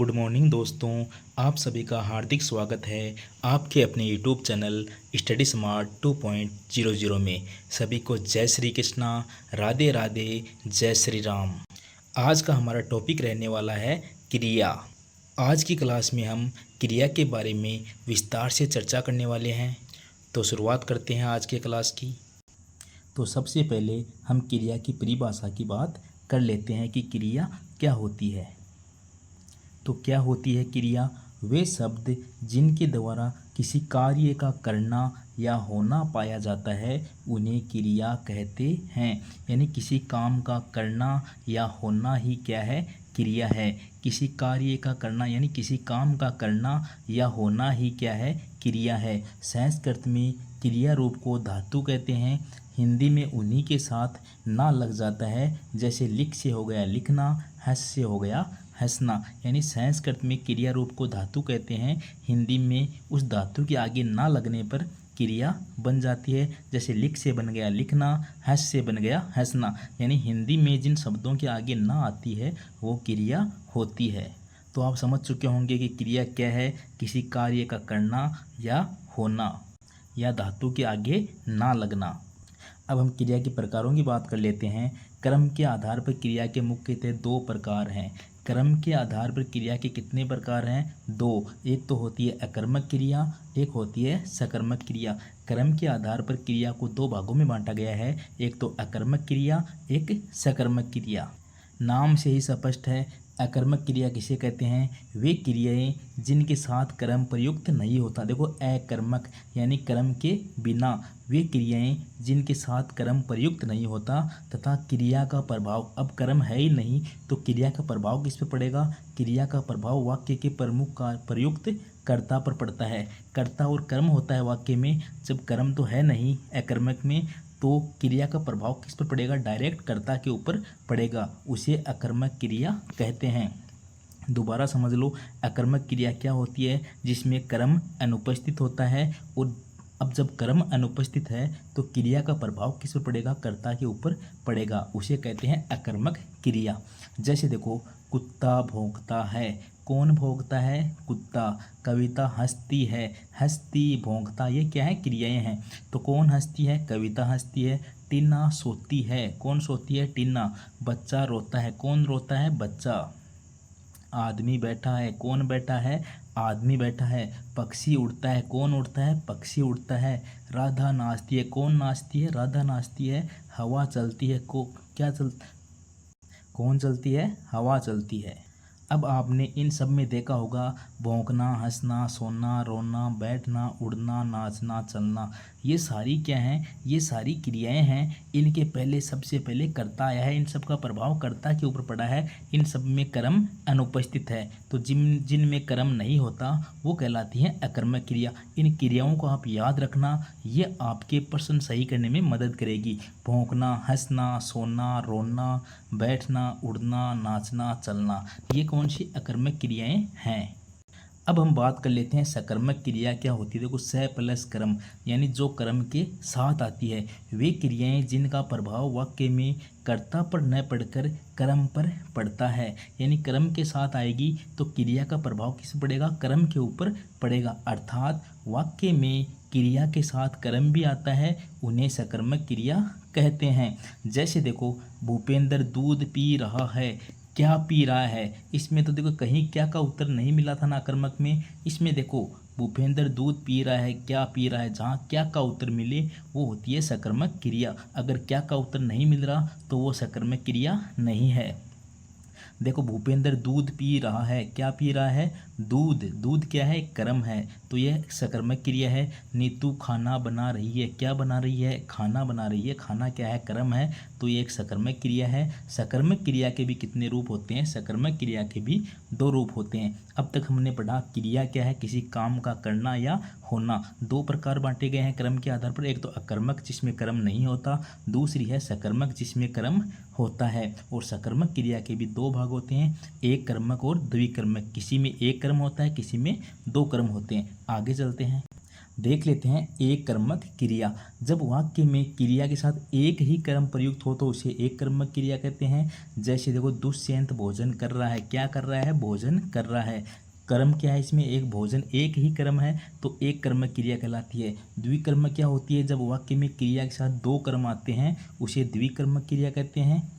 Good morning दोस्तों, आप सभी का हार्दिक स्वागत है आपके अपने यूट्यूब चैनल स्टडी स्मार्ट 2.00 में। सभी को जय श्री कृष्णा, राधे राधे, जय श्री राम। आज का हमारा टॉपिक रहने वाला है क्रिया। आज की क्लास में हम क्रिया के बारे में विस्तार से चर्चा करने वाले हैं। तो शुरुआत करते हैं आज के क्लास की। तो सबसे पहले हम क्रिया की परिभाषा की बात कर लेते हैं कि क्रिया क्या होती है। तो क्या होती है क्रिया? वे शब्द जिनके द्वारा किसी कार्य का करना या होना पाया जाता है उन्हें क्रिया कहते हैं। यानी किसी काम का करना या होना ही क्या है? क्रिया है। किसी कार्य का करना यानी किसी काम का करना या होना ही क्या है? क्रिया है। संस्कृत में क्रिया रूप को धातु कहते हैं। हिंदी में उन्हीं के साथ ना लग जाता है, जैसे लिख से हो गया लिखना, हंस से हो गया हंसना। यानी संस्कृत में क्रिया रूप को धातु कहते हैं, हिंदी में उस धातु के आगे ना लगने पर क्रिया बन जाती है। जैसे लिख से बन गया लिखना, हंस से बन गया हंसना। यानी हिंदी में जिन शब्दों के आगे ना आती है वो क्रिया होती है। तो आप समझ चुके होंगे कि क्रिया क्या है? किसी कार्य का करना या होना या धातु के आगे ना लगना। अब हम क्रिया के प्रकारों की बात कर लेते हैं। क्रम के आधार पर क्रिया के मुख्यतः दो प्रकार हैं। क्रम के आधार पर क्रिया के कितने प्रकार हैं? दो। एक तो होती है अकर्मक क्रिया, एक होती है सकर्मक क्रिया। क्रम के आधार पर क्रिया को दो भागों में बांटा गया है, एक तो अकर्मक क्रिया, एक सकर्मक क्रिया। नाम से ही स्पष्ट है, अकर्मक क्रिया किसे कहते हैं? वे क्रियाएं जिनके साथ कर्म प्रयुक्त नहीं होता। देखो अकर्मक यानी कर्म के बिना, वे क्रियाएं जिनके साथ कर्म प्रयुक्त नहीं होता तथा क्रिया का प्रभाव, अब कर्म है ही नहीं तो क्रिया का प्रभाव किस पे पड़ेगा? क्रिया का प्रभाव वाक्य के प्रमुख का प्रयुक्त कर्ता पर पड़ता है। कर्ता और कर्म होता है वाक्य में, जब कर्म तो है नहीं अकर्मक में तो क्रिया का प्रभाव किस पर पड़ेगा? डायरेक्ट कर्ता के ऊपर पड़ेगा, उसे अकर्मक क्रिया कहते हैं। दोबारा समझ लो, अकर्मक क्रिया क्या होती है? जिसमें कर्म अनुपस्थित होता है, और अब जब कर्म अनुपस्थित है तो क्रिया का प्रभाव किस पर पड़ेगा? कर्ता के ऊपर पड़ेगा, उसे कहते हैं अकर्मक क्रिया। जैसे देखो, कुत्ता भौंकता है, कौन भौंकता है? कुत्ता। कविता हंसती है, हंसती भौंकता, ये क्या है? क्रियाएं हैं। तो कौन हंसती है? कविता हंसती है। टीना सोती है, कौन सोती है? टीना। बच्चा रोता है, कौन रोता है? बच्चा। आदमी बैठा है, कौन बैठा है? आदमी बैठा है। पक्षी उड़ता है, कौन उड़ता है? पक्षी उड़ता है। राधा नाचती है, कौन नाचती है? राधा नाचती है। हवा चलती है, कौन चलती है? हवा चलती है। अब आपने इन सब में देखा होगा, भौंकना, हंसना, सोना, रोना, बैठना, उड़ना, नाचना, चलना, ये सारी क्या हैं? ये सारी क्रियाएं हैं। इनके पहले सबसे पहले कर्ता आया है, इन सब का प्रभाव कर्ता के ऊपर पड़ा है। इन सब में कर्म अनुपस्थित है, तो जिनमें कर्म नहीं होता वो कहलाती है अकर्मक क्रिया। इन क्रियाओं को आप याद रखना, ये आपके प्रश्न सही करने में मदद करेगी। भौंकना, हंसना, सोना, रोना, बैठना, उड़ना, नाचना, चलना, ये कौन सी अकर्मक क्रियाएं हैं। अब हम बात कर लेते हैं सकर्मक क्रिया क्या होती है। देखो, स प्लस कर्म यानी जो कर्म के साथ आती है, वे क्रियाएं जिनका प्रभाव वाक्य में कर्ता पर न पड़कर कर्म पर पड़ता है। यानी कर्म के साथ आएगी तो क्रिया का प्रभाव किस पर पड़ेगा? कर्म के ऊपर पड़ेगा। अर्थात वाक्य में क्रिया के साथ कर्म भी आता है, उन्हें सकर्मक क्रिया कहते हैं। जैसे देखो, भूपेंद्र दूध पी रहा है, क्या पी रहा है? इसमें तो देखो कहीं क्या का उत्तर नहीं मिला था ना अकर्मक में। इसमें देखो, भूपेंद्र दूध पी रहा है, क्या पी रहा है, जहाँ क्या का उत्तर मिले वो होती है सकर्मक क्रिया। अगर क्या का उत्तर नहीं मिल रहा तो वो सकर्मक क्रिया नहीं है। देखो, भूपेंद्र दूध पी रहा है, क्या पी रहा है? दूध। दूध क्या है? कर्म है, तो यह सकर्मक क्रिया है। नीतू खाना बना रही है, क्या बना रही है? खाना बना रही है। खाना क्या है? कर्म है, तो ये एक सकर्मक क्रिया है। सकर्मक क्रिया के भी कितने रूप होते हैं? सकर्मक क्रिया के भी दो रूप होते हैं। अब तक हमने पढ़ा क्रिया क्या है? किसी काम का करना या होना। दो प्रकार बांटे गए हैं क्रम के आधार पर, एक तो अकर्मक जिसमें कर्म नहीं होता, दूसरी है सकर्मक जिसमें कर्म होता है। और सकर्मक क्रिया के भी दो भाग होते हैं, एक कर्मक और द्विकर्मक। किसी में एक कर्म होता है, किसी में दो कर्म होते हैं। आगे चलते हैं। देख लेते हैं एक कर्मक क्रिया। जब वाक्य में क्रिया के साथ एक ही कर्म प्रयुक्त हो तो उसे एक कर्मक क्रिया कहते हैं। जैसे देखो, दुष्यंत भोजन कर रहा है। क्या कर रहा है? भोजन कर रहा है। कर्म क्या है इसमें? एक भोजन, एक ही कर्म है तो एक कर्मक क्रिया कहलाती है। द्विकर्मक क्या होती है? जब वाक्य में क्रिया के साथ दो कर्म आते हैं उसे द्विकर्मक क्रिया कहते हैं।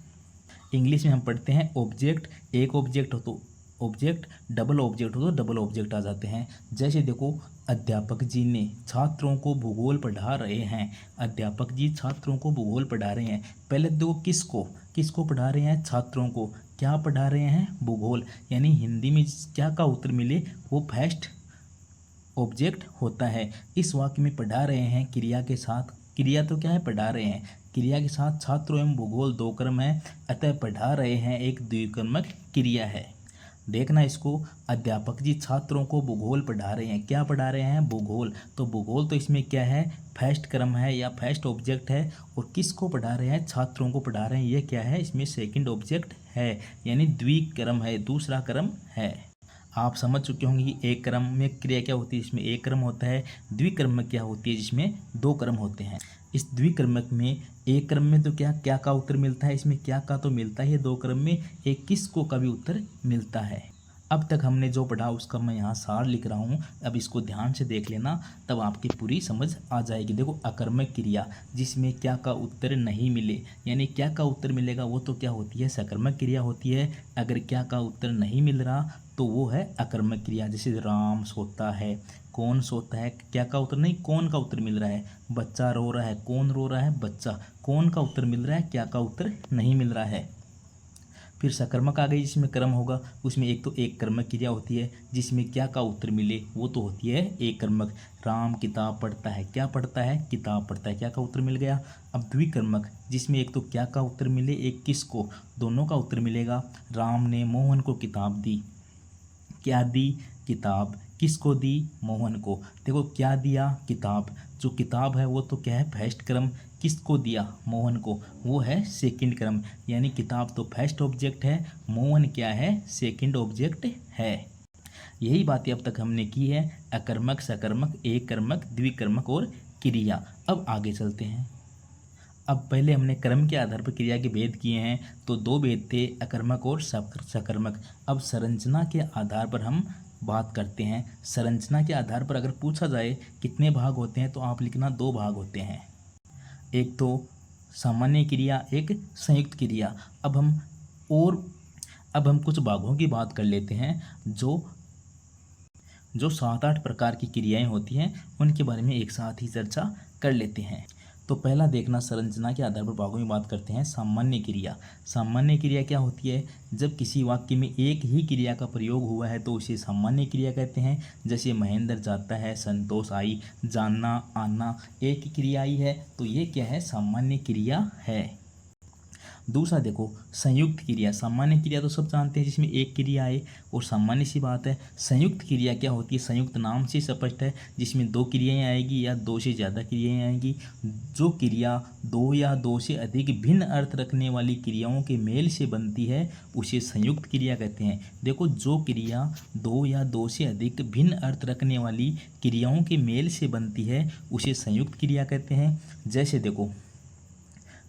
इंग्लिश में हम पढ़ते हैं ऑब्जेक्ट, एक ऑब्जेक्ट हो तो ऑब्जेक्ट, डबल ऑब्जेक्ट हो तो डबल ऑब्जेक्ट आ जाते हैं। जैसे देखो, अध्यापक जी ने छात्रों को भूगोल पढ़ा रहे हैं। अध्यापक जी छात्रों को भूगोल पढ़ा रहे हैं। पहले देखो, किसको पढ़ा रहे हैं? छात्रों को। क्या पढ़ा रहे हैं? भूगोल। यानी हिंदी में क्या का उत्तर मिले वो फर्स्ट ऑब्जेक्ट होता है। इस वाक्य में पढ़ा रहे हैं क्रिया के साथ, क्रिया तो क्या है? पढ़ा रहे हैं। क्रिया के साथ छात्रों एवं भूगोल दो कर्म है, अतः पढ़ा रहे हैं एक द्विकर्मक क्रिया है। देखना इसको, अध्यापक जी छात्रों को भूगोल पढ़ा रहे हैं। क्या पढ़ा रहे हैं? भूगोल। तो भूगोल तो इसमें क्या है? फर्स्ट क्रम है या फर्स्ट ऑब्जेक्ट है। और किसको पढ़ा रहे हैं? छात्रों को पढ़ा रहे हैं। ये क्या है? इसमें सेकंड ऑब्जेक्ट है, यानी द्विक्रम है, दूसरा क्रम है। आप समझ चुके होंगे कि एक क्रम में क्रिया क्या होती है, इसमें एक क्रम होता है। द्विक्रम में क्या होती है, जिसमें दो क्रम होते हैं। इस द्विक्रमक में एक क्रम में तो क्या का उत्तर मिलता है? इसमें क्या का तो मिलता है। दो क्रम में एक किसको का भी उत्तर मिलता है। अब तक हमने जो पढ़ा उसका मैं यहाँ सार लिख रहा हूँ, अब इसको ध्यान से देख लेना, तब आपकी पूरी समझ आ जाएगी। देखो, अकर्मक क्रिया जिसमें क्या का उत्तर नहीं मिले, यानी क्या का उत्तर मिलेगा वो तो क्या होती है? सकर्मक क्रिया होती है। अगर क्या का उत्तर नहीं मिल रहा तो वो है अकर्मक क्रिया। जैसे राम सोता है, कौन सोता है, क्या का उत्तर नहीं, कौन का उत्तर मिल रहा है। बच्चा रो रहा है, कौन रो रहा है? बच्चा। कौन का उत्तर मिल रहा है, क्या का उत्तर नहीं मिल रहा है। फिर सकर्मक आ गई, जिसमें कर्म होगा, उसमें एक तो एक कर्मक क्रिया होती है, जिसमें क्या का उत्तर मिले वो तो होती है एक कर्मक। राम किताब पढ़ता है। क्या पढ़ता है? किताब पढ़ता है। क्या का उत्तर मिल गया। अब द्विकर्मक, जिसमें एक तो क्या का उत्तर मिले, एक किसको, दोनों का उत्तर मिलेगा। राम ने मोहन को किताब दी। क्या दी? किताब। किसको दी? मोहन को। देखो, क्या दिया? किताब। जो किताब है वो तो क्या है? फर्स्ट क्रम। किसको दिया? मोहन को, वो है सेकंड क्रम। यानी किताब तो फर्स्ट ऑब्जेक्ट है, मोहन क्या है? सेकंड ऑब्जेक्ट है। यही बातें अब तक हमने की है, अकर्मक, सकर्मक, एक कर्मक, द्विकर्मक और क्रिया। अब आगे चलते हैं। अब पहले हमने कर्म के आधार पर क्रिया के भेद किए हैं, तो दो भेद थे, अकर्मक और सकर्मक। अब संरचना के आधार पर हम बात करते हैं। संरचना के आधार पर अगर पूछा जाए कितने भाग होते हैं, तो आप लिखना दो भाग होते हैं, एक तो सामान्य क्रिया, एक संयुक्त क्रिया। अब हम कुछ भागों की बात कर लेते हैं, जो 7-8 प्रकार की क्रियाएं होती हैं, उनके बारे में एक साथ ही चर्चा कर लेते हैं। तो पहला देखना, संरचना के आधार पर भागों में बात करते हैं। सामान्य क्रिया। सामान्य क्रिया क्या होती है? जब किसी वाक्य में एक ही क्रिया का प्रयोग हुआ है तो उसे सामान्य क्रिया कहते हैं। जैसे महेंद्र जाता है, संतोष आई, जानना, आना, एक क्रिया आई है, तो ये क्या है? सामान्य क्रिया है। दूसरा देखो, संयुक्त क्रिया। सामान्य क्रिया तो सब जानते हैं, जिसमें एक क्रिया आए, और सामान्य सी बात है। संयुक्त क्रिया क्या होती है? संयुक्त नाम से स्पष्ट है, जिसमें दो क्रियाएं आएगी या दो से ज़्यादा क्रियाएं आएंगी। जो क्रिया दो या दो से अधिक भिन्न अर्थ रखने वाली क्रियाओं के मेल से बनती है उसे संयुक्त क्रिया कहते हैं। देखो, जो क्रिया दो या दो से अधिक भिन्न अर्थ रखने वाली क्रियाओं के मेल से बनती है उसे संयुक्त क्रिया कहते हैं। जैसे देखो,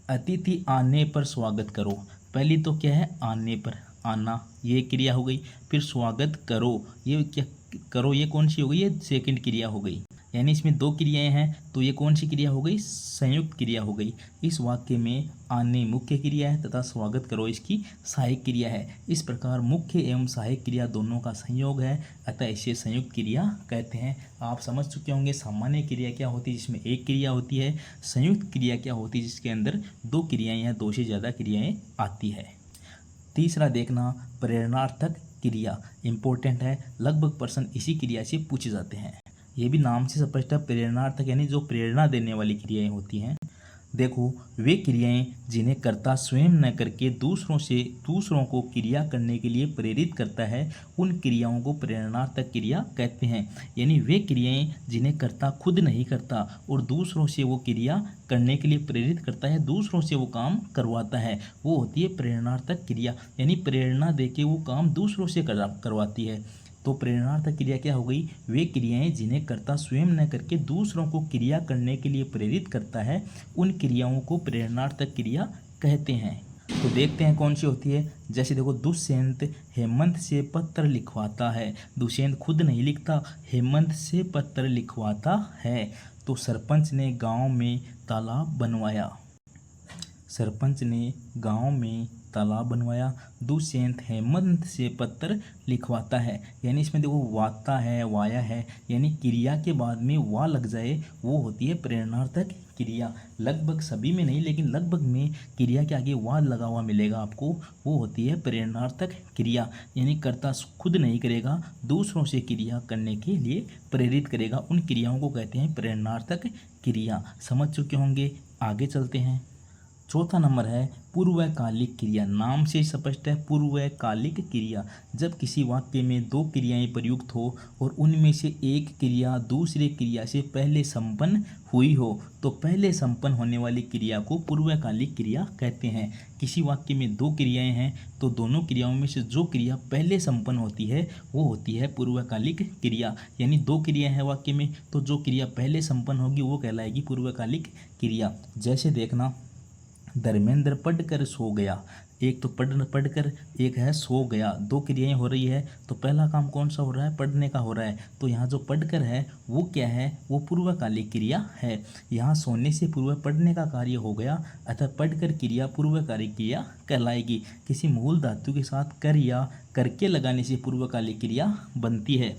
अतिथि आने पर स्वागत करो। पहली तो क्या है? आने पर, आना, ये क्रिया हो गई। फिर स्वागत करो, ये क्या करो, ये कौन सी हो गई? ये सेकंड क्रिया हो गई। यानी इसमें दो क्रियाएं हैं, तो ये कौन सी क्रिया हो गई? संयुक्त क्रिया हो गई। इस वाक्य में आने मुख्य क्रिया है तथा स्वागत करो इसकी सहायक क्रिया है। इस प्रकार मुख्य एवं सहायक क्रिया दोनों का संयोग है, अतः इसे संयुक्त क्रिया कहते हैं। आप समझ चुके होंगे सामान्य क्रिया क्या होती है, जिसमें एक क्रिया होती है। संयुक्त क्रिया क्या होती है, जिसके अंदर दो क्रियाएं या दो से ज़्यादा क्रियाएं आती है। तीसरा देखना, प्रेरणार्थक क्रिया। इंपॉर्टेंट है, लगभग प्रश्न इसी क्रिया से पूछे जाते हैं। ये भी नाम से स्पष्ट है, प्रेरणार्थक, यानी जो प्रेरणा देने वाली क्रियाएं होती हैं। देखो, वे क्रियाएं जिन्हें कर्ता स्वयं न करके दूसरों को क्रिया करने के लिए प्रेरित करता है, उन क्रियाओं को प्रेरणार्थक क्रिया कहते हैं। यानी वे क्रियाएं जिन्हें कर्ता खुद नहीं करता और दूसरों से वो क्रिया करने के लिए प्रेरित करता है, दूसरों से वो काम करवाता है, वो होती है प्रेरणार्थक क्रिया। यानी प्रेरणा देके वो काम दूसरों से करवाती है। तो प्रेरणार्थक क्रिया क्या हो गई, वे क्रियाएं जिन्हें कर्ता स्वयं न करके दूसरों को क्रिया करने के लिए प्रेरित करता है, उन क्रियाओं को प्रेरणार्थक क्रिया कहते हैं। तो देखते हैं कौन सी होती है। जैसे देखो, दुष्यंत हेमंत से पत्र लिखवाता है। दुष्यंत खुद नहीं लिखता, हेमंत से पत्र लिखवाता है। तो सरपंच ने गांव में तालाब बनवाया। सरपंच ने गांव में तालाब बनवाया। दुष्यंत हेमंत से पत्र लिखवाता है, यानी इसमें देखो वाता है, वाया है, यानी क्रिया के बाद में वा लग जाए वो होती है प्रेरणार्थक क्रिया। लगभग सभी में नहीं, लेकिन लगभग में क्रिया के आगे वा लगा हुआ मिलेगा आपको, वो होती है प्रेरणार्थक क्रिया। यानी कर्ता खुद नहीं करेगा, दूसरों से क्रिया करने के लिए प्रेरित करेगा, उन क्रियाओं को कहते हैं प्रेरणार्थक क्रिया। समझ चुके होंगे, आगे चलते हैं। चौथा नंबर है पूर्वकालिक क्रिया। नाम से स्पष्ट है, पूर्वकालिक क्रिया। जब किसी वाक्य में दो क्रियाएं प्रयुक्त हो और उनमें से एक क्रिया दूसरी क्रिया से पहले संपन्न हुई हो, तो पहले संपन्न होने वाली क्रिया को पूर्वकालिक क्रिया कहते हैं। किसी वाक्य में दो क्रियाएं हैं तो दोनों क्रियाओं में से जो क्रिया पहले संपन्न होती है वो होती है पूर्वकालिक क्रिया। यानी दो क्रिया है वाक्य में, तो जो क्रिया पहले संपन्न होगी वो कहलाएगी पूर्वकालिक क्रिया। जैसे देखना, धर्मेंद्र पढ़कर सो गया। एक तो पढ़कर, एक है सो गया। दो क्रियाएं हो रही है, तो पहला काम कौन सा हो रहा है, पढ़ने का हो रहा है। तो यहाँ जो पढ़कर है वो क्या है, वो पूर्वकालिक क्रिया है। यहाँ सोने से पूर्व पढ़ने का कार्य हो गया, अतः पढ़कर क्रिया पूर्वकालिक क्रिया कहलाएगी। किसी मूल धातु के साथ कर या करके लगाने से पूर्वकालिक क्रिया बनती है।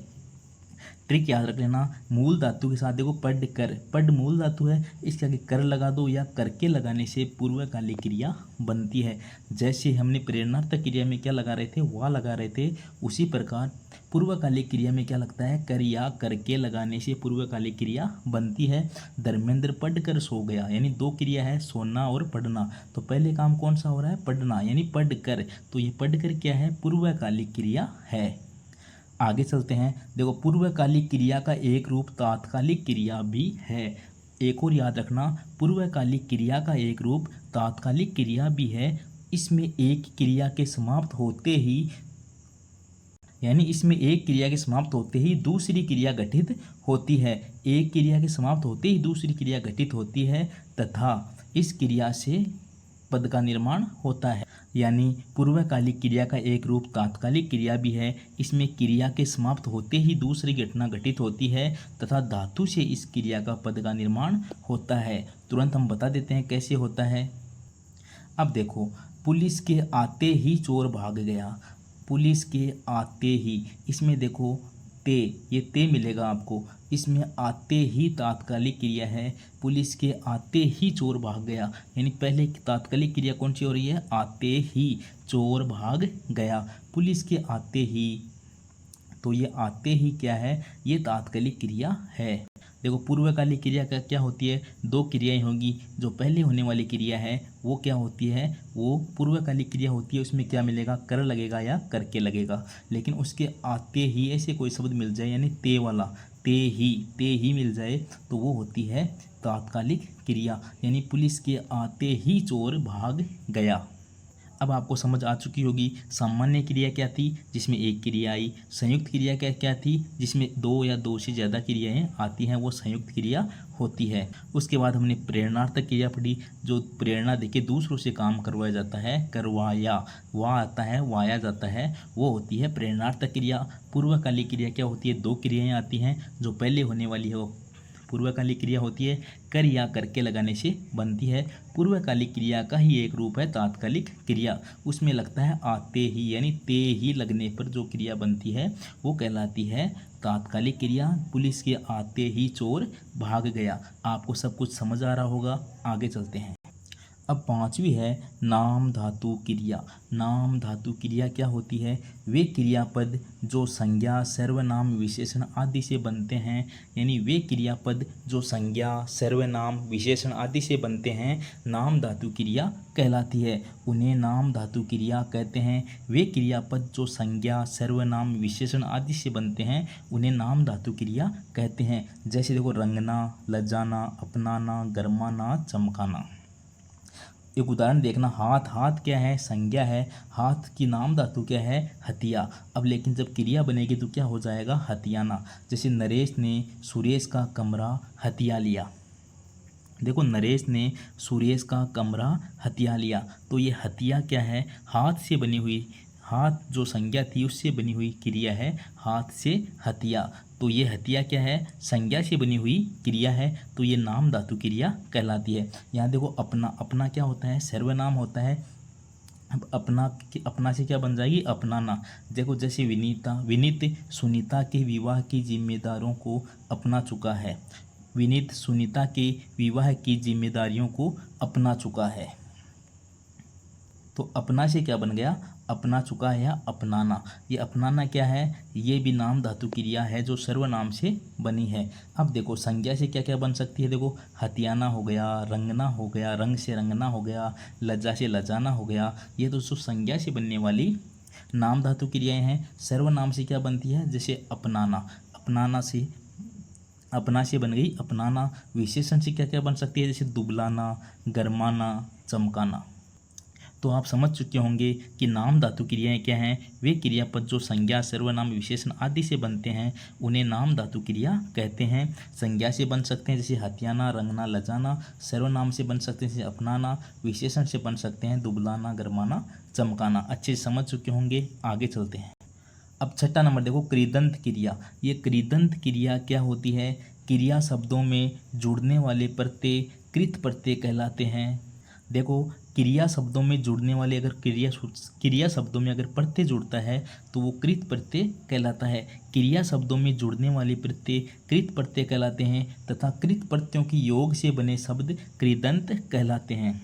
ट्रिक याद रख लेना, मूल धातु के साथ देखो पढ़ कर, पढ़ मूल धातु है, इसके आगे कर लगा दो या करके लगाने से पूर्वकालिक क्रिया बनती है। जैसे हमने प्रेरणार्थक क्रिया में क्या लगा रहे थे, वा लगा रहे थे, उसी प्रकार पूर्वकालिक क्रिया में क्या लगता है, कर या करके लगाने से पूर्वकालिक क्रिया बनती है। धर्मेंद्र पढ़ कर सो गया, यानी दो क्रिया है, सोना और पढ़ना। तो पहले काम कौन सा हो रहा है, पढ़ना, यानी पढ़ कर। तो ये पढ़ कर क्या है, पूर्वकालिक क्रिया है। आगे चलते हैं। देखो, पूर्वकालिक क्रिया का एक रूप तात्कालिक क्रिया भी है। एक और याद रखना, पूर्वकालिक क्रिया का एक रूप तात्कालिक क्रिया भी है। इसमें एक क्रिया के समाप्त होते ही, यानी इसमें एक क्रिया के समाप्त होते ही दूसरी क्रिया घटित होती है। एक क्रिया के समाप्त होते ही दूसरी क्रिया घटित होती है तथा इस क्रिया से पद का निर्माण होता है। यानी पूर्वकालिक क्रिया का एक रूप तात्कालिक क्रिया भी है। इसमें क्रिया के समाप्त होते ही दूसरी घटना घटित होती है तथा धातु से इस क्रिया का पद का निर्माण होता है। तुरंत हम बता देते हैं कैसे होता है। अब देखो, पुलिस के आते ही चोर भाग गया। पुलिस के आते ही, इसमें देखो ते, ये ते मिलेगा आपको। इसमें आते ही तात्कालिक क्रिया है। पुलिस के आते ही चोर भाग गया, यानी पहले तात्कालिक क्रिया कौन सी हो रही है, आते ही चोर भाग गया। पुलिस के आते ही, तो ये आते ही क्या है, ये तात्कालिक क्रिया है। देखो, पूर्वकालिक क्रिया का क्या होती है, दो क्रियाएं होंगी। जो पहले होने वाली क्रिया है वो क्या होती है, वो पूर्वकालिक क्रिया होती है। उसमें क्या मिलेगा, कर लगेगा या करके लगेगा। लेकिन उसके आते ही ऐसे कोई शब्द मिल जाए, यानी ते वाला, ते ही मिल जाए, तो वो होती है तात्कालिक क्रिया। यानी पुलिस के आते ही चोर भाग गया। अब आपको समझ आ चुकी होगी सामान्य क्रिया क्या थी, जिसमें एक क्रिया आई। संयुक्त क्रिया क्या क्या थी, जिसमें दो या दो से ज़्यादा क्रियाएं आती हैं, वो संयुक्त क्रिया होती है। उसके बाद हमने प्रेरणार्थक क्रिया पढ़ी, जो प्रेरणा देके दूसरों से काम करवाया जाता है, करवाया, वाह आता है, वाया जाता है, वो होती है प्रेरणार्थक क्रिया। पूर्वकालिक क्रिया क्या होती है, दो क्रियाएं आती हैं। जो पहले होने वाली है वो पूर्वकालिक क्रिया होती है, कर या करके लगाने से बनती है। पूर्वकालिक क्रिया का ही एक रूप है तात्कालिक क्रिया। उसमें लगता है आते ही, यानी ते ही लगने पर जो क्रिया बनती है वो कहलाती है तात्कालिक क्रिया। पुलिस के आते ही चोर भाग गया। आपको सब कुछ समझ आ रहा होगा, आगे चलते हैं। अब पांचवी है नाम धातु क्रिया। नाम धातु क्रिया क्या होती है, वे क्रियापद जो संज्ञा, सर्वनाम, विशेषण आदि से बनते हैं। यानी वे क्रियापद जो संज्ञा, सर्वनाम, विशेषण आदि से बनते हैं, नाम धातु क्रिया कहलाती है। उन्हें नाम धातु क्रिया कहते हैं। वे क्रियापद जो संज्ञा, सर्वनाम, विशेषण आदि से बनते हैं, उन्हें नाम धातु क्रिया कहते हैं। जैसे देखो, रंगना, लजाना, अपनाना, गरमाना, चमकाना। एक उदाहरण देखना, हाथ, हाथ क्या है, संज्ञा है, हाथ की नाम धातु क्या है, हथिया। अब लेकिन जब क्रिया बनेगी तो क्या हो जाएगा, हथियाना। जैसे नरेश ने सुरेश का कमरा हथिया लिया। देखो नरेश ने सुरेश का कमरा हथिया लिया, तो ये हथिया क्या है, हाथ से बनी हुई, हाथ जो संज्ञा थी उससे बनी हुई क्रिया है, हाथ से हथिया। तो ये हथिया क्या है, संज्ञा से बनी हुई क्रिया है, तो ये नाम धातु क्रिया कहलाती है। यहाँ देखो अपना, अपना क्या होता है, सर्वनाम होता है। अब अपना, अपना से क्या बन जाएगी, अपनाना। देखो जैसे विनीता, विनीत सुनीता के विवाह की जिम्मेदारों को अपना चुका है। विनीत सुनीता के विवाह की जिम्मेदारियों को अपना चुका है। तो अपना से क्या बन गया, अपना चुका है या अपनाना। ये अपनाना क्या है, ये भी नाम धातु क्रिया है जो सर्वनाम से बनी है। अब देखो संज्ञा से क्या क्या बन सकती है, देखो हथियाना हो गया, रंगना हो गया, रंग से रंगना हो गया, लज्जा से लजाना हो गया। ये तो संज्ञा से बनने वाली नाम धातु क्रियाएं हैं। सर्वनाम से क्या बनती है, जैसे अपनाना, अपनाना से, अपना से बन गई अपनाना। विशेषण से क्या क्या बन सकती है, जैसे दुबलाना, गरमाना, चमकाना। तो आप समझ चुके होंगे कि नाम धातु क्रियाएं क्या हैं। वे क्रियापद जो संज्ञा, सर्वनाम, विशेषण आदि से बनते हैं उन्हें नाम धातु क्रिया कहते हैं। संज्ञा से बन सकते हैं जैसे हथियाना, रंगना, लजाना। सर्वनाम से बन सकते हैं जैसे अपनाना। विशेषण से बन सकते हैं दुबलाना, गरमाना, चमकाना। अच्छे से समझ चुके होंगे, आगे चलते हैं। अब छठा नंबर देखो, कृदंत क्रिया। ये कृदंत क्रिया क्या होती है, क्रिया शब्दों में जुड़ने वाले प्रत्यय कृत प्रत्यय कहलाते हैं। देखो क्रिया शब्दों में जुड़ने वाले, अगर क्रिया शब्दों में अगर प्रत्यय जुड़ता है तो वो कृत प्रत्यय कहलाता है। क्रिया शब्दों में जुड़ने वाले प्रत्यय कृत प्रत्यय कहलाते हैं तथा कृत प्रत्ययों की योग से बने शब्द कृदंत कहलाते हैं।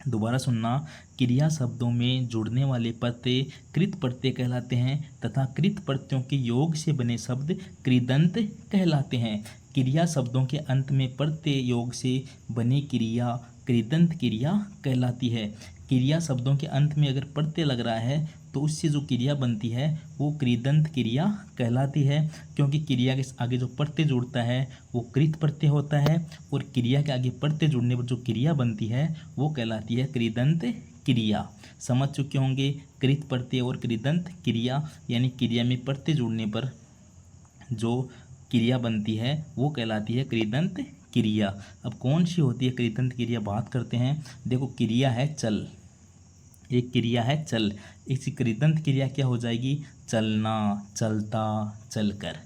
दोबारा सुनना, क्रिया शब्दों में जुड़ने वाले प्रत्यय कृत प्रत्यय कहलाते हैं तथा कृत प्रत्ययों के योग से बने शब्द कृदंत कहलाते हैं। क्रिया शब्दों के अंत में प्रत्यय योग से बनी क्रिया कृदंत क्रिया कहलाती है। क्रिया शब्दों के अंत में अगर प्रत्यय लग रहा है तो उससे जो क्रिया बनती है वो कृदंत क्रिया कहलाती है, क्योंकि क्रिया के आगे जो प्रत्यय जुड़ता है वो कृत प्रत्यय होता है और क्रिया के आगे प्रत्यय जुड़ने पर जो क्रिया बनती है वो कहलाती है कृदंत क्रिया। समझ चुके होंगे, कृत प्रत्यय और कृदंत क्रिया, यानी क्रिया में प्रत्यय जुड़ने पर जो क्रिया बनती है वो कहलाती है कृदंत क्रिया। अब कौन सी होती है कृदंत क्रिया, बात करते हैं। देखो क्रिया है चल, एक क्रिया है चल, इसकी कृदंत क्रिया क्या हो जाएगी, चलना, चलता, चलकर,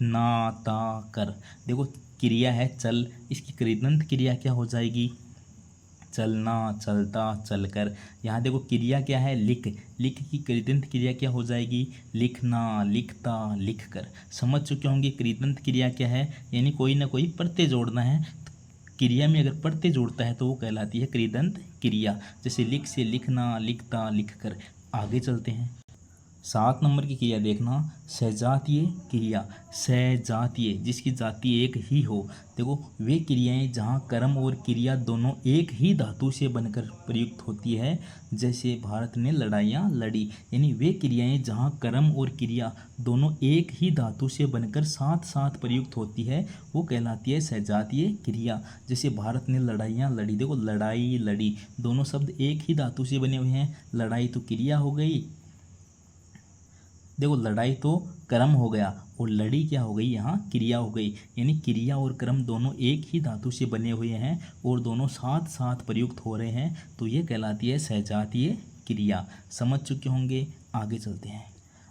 ना, ता, कर। देखो क्रिया है चल, इसकी कृदंत क्रिया क्या हो जाएगी, चलना, चलता, चलकर। यहाँ देखो क्रिया क्या है, लिख, लिख की कृदंत क्रिया क्या हो जाएगी, लिखना, लिखता, लिखकर। समझ चुके होंगे कृदंत क्रिया क्या है, यानी कोई ना कोई प्रत्यय जोड़ना है। क्रिया में अगर प्रत्यय जोड़ता है तो वो कहलाती है कृदंत क्रिया। जैसे लिख से लिखना, लिखता, लिखकर। आगे चलते हैं। 7 नंबर की क्रिया देखना, सजातीय क्रिया। सजातीय, जिसकी जाति एक ही हो। देखो वे क्रियाएं जहाँ कर्म और क्रिया दोनों एक ही धातु से बनकर प्रयुक्त होती है, जैसे भारत ने लड़ाइयाँ लड़ी। यानी वे क्रियाएं जहाँ कर्म और क्रिया दोनों एक ही धातु से बनकर साथ साथ प्रयुक्त होती है वो कहलाती है सजातीय क्रिया। जैसे भारत ने लड़ाइयाँ लड़ी, देखो लड़ाई, लड़ी, दोनों शब्द एक ही धातु से बने हुए हैं। लड़ाई तो क्रिया हो गई, देखो लड़ाई तो कर्म हो गया और लड़ी क्या हो गई, यहाँ क्रिया हो गई। यानी क्रिया और कर्म दोनों एक ही धातु से बने हुए हैं और दोनों साथ साथ प्रयुक्त हो रहे हैं, तो ये कहलाती है सजातीय क्रिया। समझ चुके होंगे, आगे चलते हैं।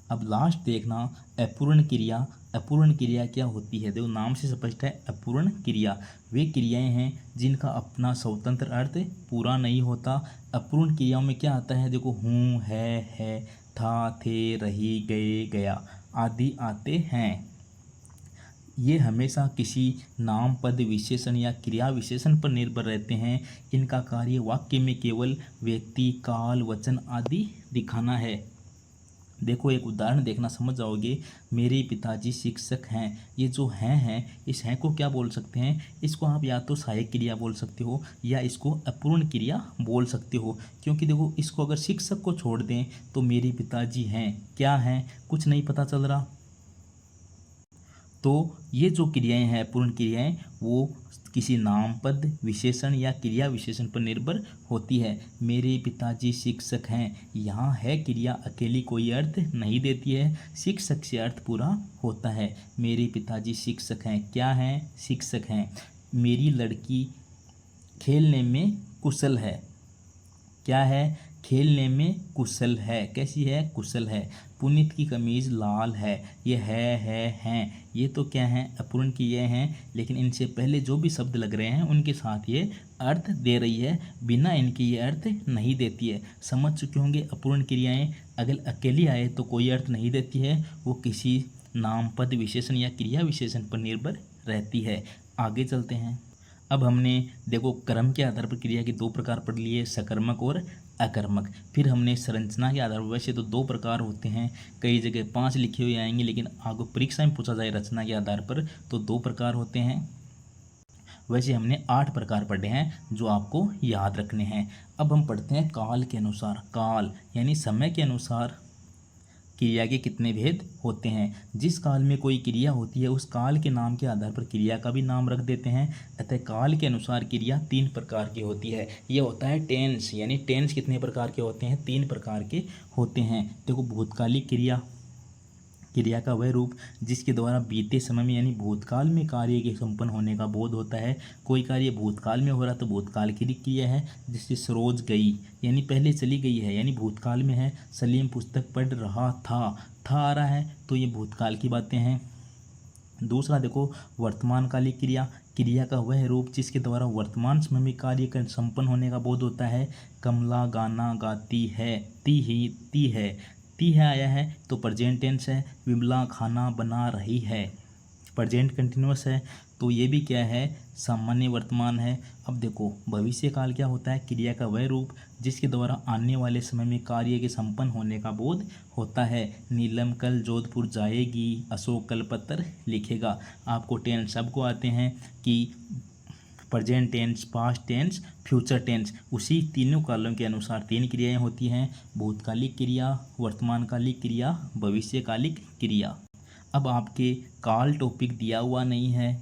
अब लास्ट देखना, अपूर्ण क्रिया। अपूर्ण क्रिया क्या होती है, देखो नाम से स्पष्ट है, अपूर्ण क्रिया वे क्रियाएं हैं जिनका अपना स्वतंत्र अर्थ पूरा नहीं होता। अपूर्ण क्रियाओं में क्या आता है, देखो हूँ, है, था, थे, रही, गए, गया आदि आते हैं। ये हमेशा किसी नाम, पद, विशेषण या क्रिया विशेषण पर निर्भर रहते हैं। इनका कार्य वाक्य में केवल व्यक्ति, काल, वचन आदि दिखाना है। देखो एक उदाहरण देखना, समझ जाओगे। मेरे पिताजी शिक्षक हैं। ये जो हैं इस हैं को क्या बोल सकते हैं, इसको आप या तो सहायक क्रिया बोल सकते हो या इसको अपूर्ण क्रिया बोल सकते हो। क्योंकि देखो इसको अगर शिक्षक को छोड़ दें तो मेरे पिताजी हैं, क्या हैं, कुछ नहीं पता चल रहा। तो ये जो क्रियाएं हैं अपूर्ण क्रियाएं वो किसी नाम पद विशेषण या क्रिया विशेषण पर निर्भर होती है। मेरे पिताजी शिक्षक हैं, यहाँ है क्रिया अकेली कोई अर्थ नहीं देती है, शिक्षक से अर्थ पूरा होता है। मेरे पिताजी शिक्षक हैं, क्या हैं? शिक्षक हैं। मेरी लड़की खेलने में कुशल है, क्या है? खेलने में कुशल है। कैसी है? कुशल है। पुनीत की कमीज लाल है, ये हैं, ये तो क्या हैं? अपूर्ण की ये हैं, लेकिन इनसे पहले जो भी शब्द लग रहे हैं उनके साथ ये अर्थ दे रही है, बिना इनके ये अर्थ नहीं देती है। समझ चुके होंगे अपूर्ण क्रियाएं अगर अकेली आए तो कोई अर्थ नहीं देती है, वो किसी नाम पद विशेषण या क्रिया विशेषण पर निर्भर रहती है। आगे चलते हैं। अब हमने देखो क्रम के आधार पर क्रिया के दो प्रकार पढ़ लिए, सकर्मक और अकर्मक। फिर हमने संरचना के आधार पर, वैसे तो दो प्रकार होते हैं, कई जगह 5 लिखे हुए आएंगे, लेकिन आगे परीक्षा में पूछा जाए रचना के आधार पर तो 2 प्रकार होते हैं। वैसे हमने 8 प्रकार पढ़े हैं जो आपको याद रखने हैं। अब हम पढ़ते हैं काल के अनुसार। काल यानी समय के अनुसार क्रिया के कितने भेद होते हैं। जिस काल में कोई क्रिया होती है उस काल के नाम के आधार पर क्रिया का भी नाम रख देते हैं। अतः काल के अनुसार क्रिया 3 प्रकार की होती है। ये होता है टेंस, यानी टेंस कितने प्रकार के होते हैं? 3 प्रकार के होते हैं। देखो भूतकालिक क्रिया, क्रिया का वह रूप जिसके द्वारा बीते समय में यानी भूतकाल में कार्य के संपन्न होने का बोध होता है। कोई कार्य भूतकाल में हो रहा तो भूतकाल की क्रिया है। जैसे सरोज गई यानी पहले चली गई है, यानी भूतकाल में है। सलीम पुस्तक पढ़ रहा था आ रहा है तो ये भूतकाल की बातें हैं। दूसरा देखो वर्तमानकालिक क्रिया, क्रिया का वह रूप जिसके द्वारा वर्तमान समय में कार्य का संपन्न होने का बोध होता है। कमला गाना गाती है, ती है आया है तो प्रेजेंट टेंस है। विमला खाना बना रही है, प्रेजेंट कंटिन्यूअस है तो ये भी क्या है? सामान्य वर्तमान है। अब देखो भविष्य काल क्या होता है? क्रिया का वह रूप जिसके द्वारा आने वाले समय में कार्य के संपन्न होने का बोध होता है। नीलम कल जोधपुर जाएगी, अशोक कल पत्र लिखेगा। आपको टेंस सबको आते हैं कि present tense, past tense, future tense, उसी तीनों कालों के अनुसार 3 क्रियाएं होती हैं। भूतकालिक क्रिया, वर्तमानकालिक क्रिया, भविष्यकालिक क्रिया। अब आपके काल टॉपिक दिया हुआ नहीं है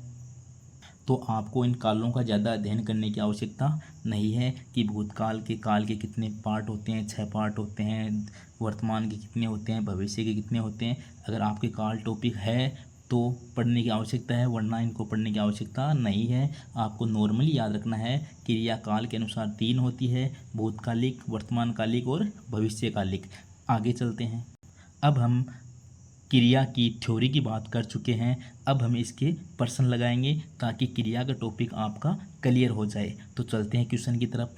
तो आपको इन कालों का ज़्यादा अध्ययन करने की आवश्यकता नहीं है कि भूतकाल के काल के कितने पार्ट होते हैं, 6 पार्ट होते हैं, वर्तमान के कितने होते हैं, भविष्य के कितने होते हैं। अगर आपके काल टॉपिक है तो पढ़ने की आवश्यकता है, वरना इनको पढ़ने की आवश्यकता नहीं है। आपको नॉर्मली याद रखना है क्रिया काल के अनुसार 3 होती है, भूतकालिक, वर्तमानकालिक और भविष्यकालिक। आगे चलते हैं। अब हम क्रिया की थ्योरी की बात कर चुके हैं, अब हम इसके प्रश्न लगाएंगे ताकि क्रिया का टॉपिक आपका क्लियर हो जाए। तो चलते हैं क्वेश्चन की तरफ।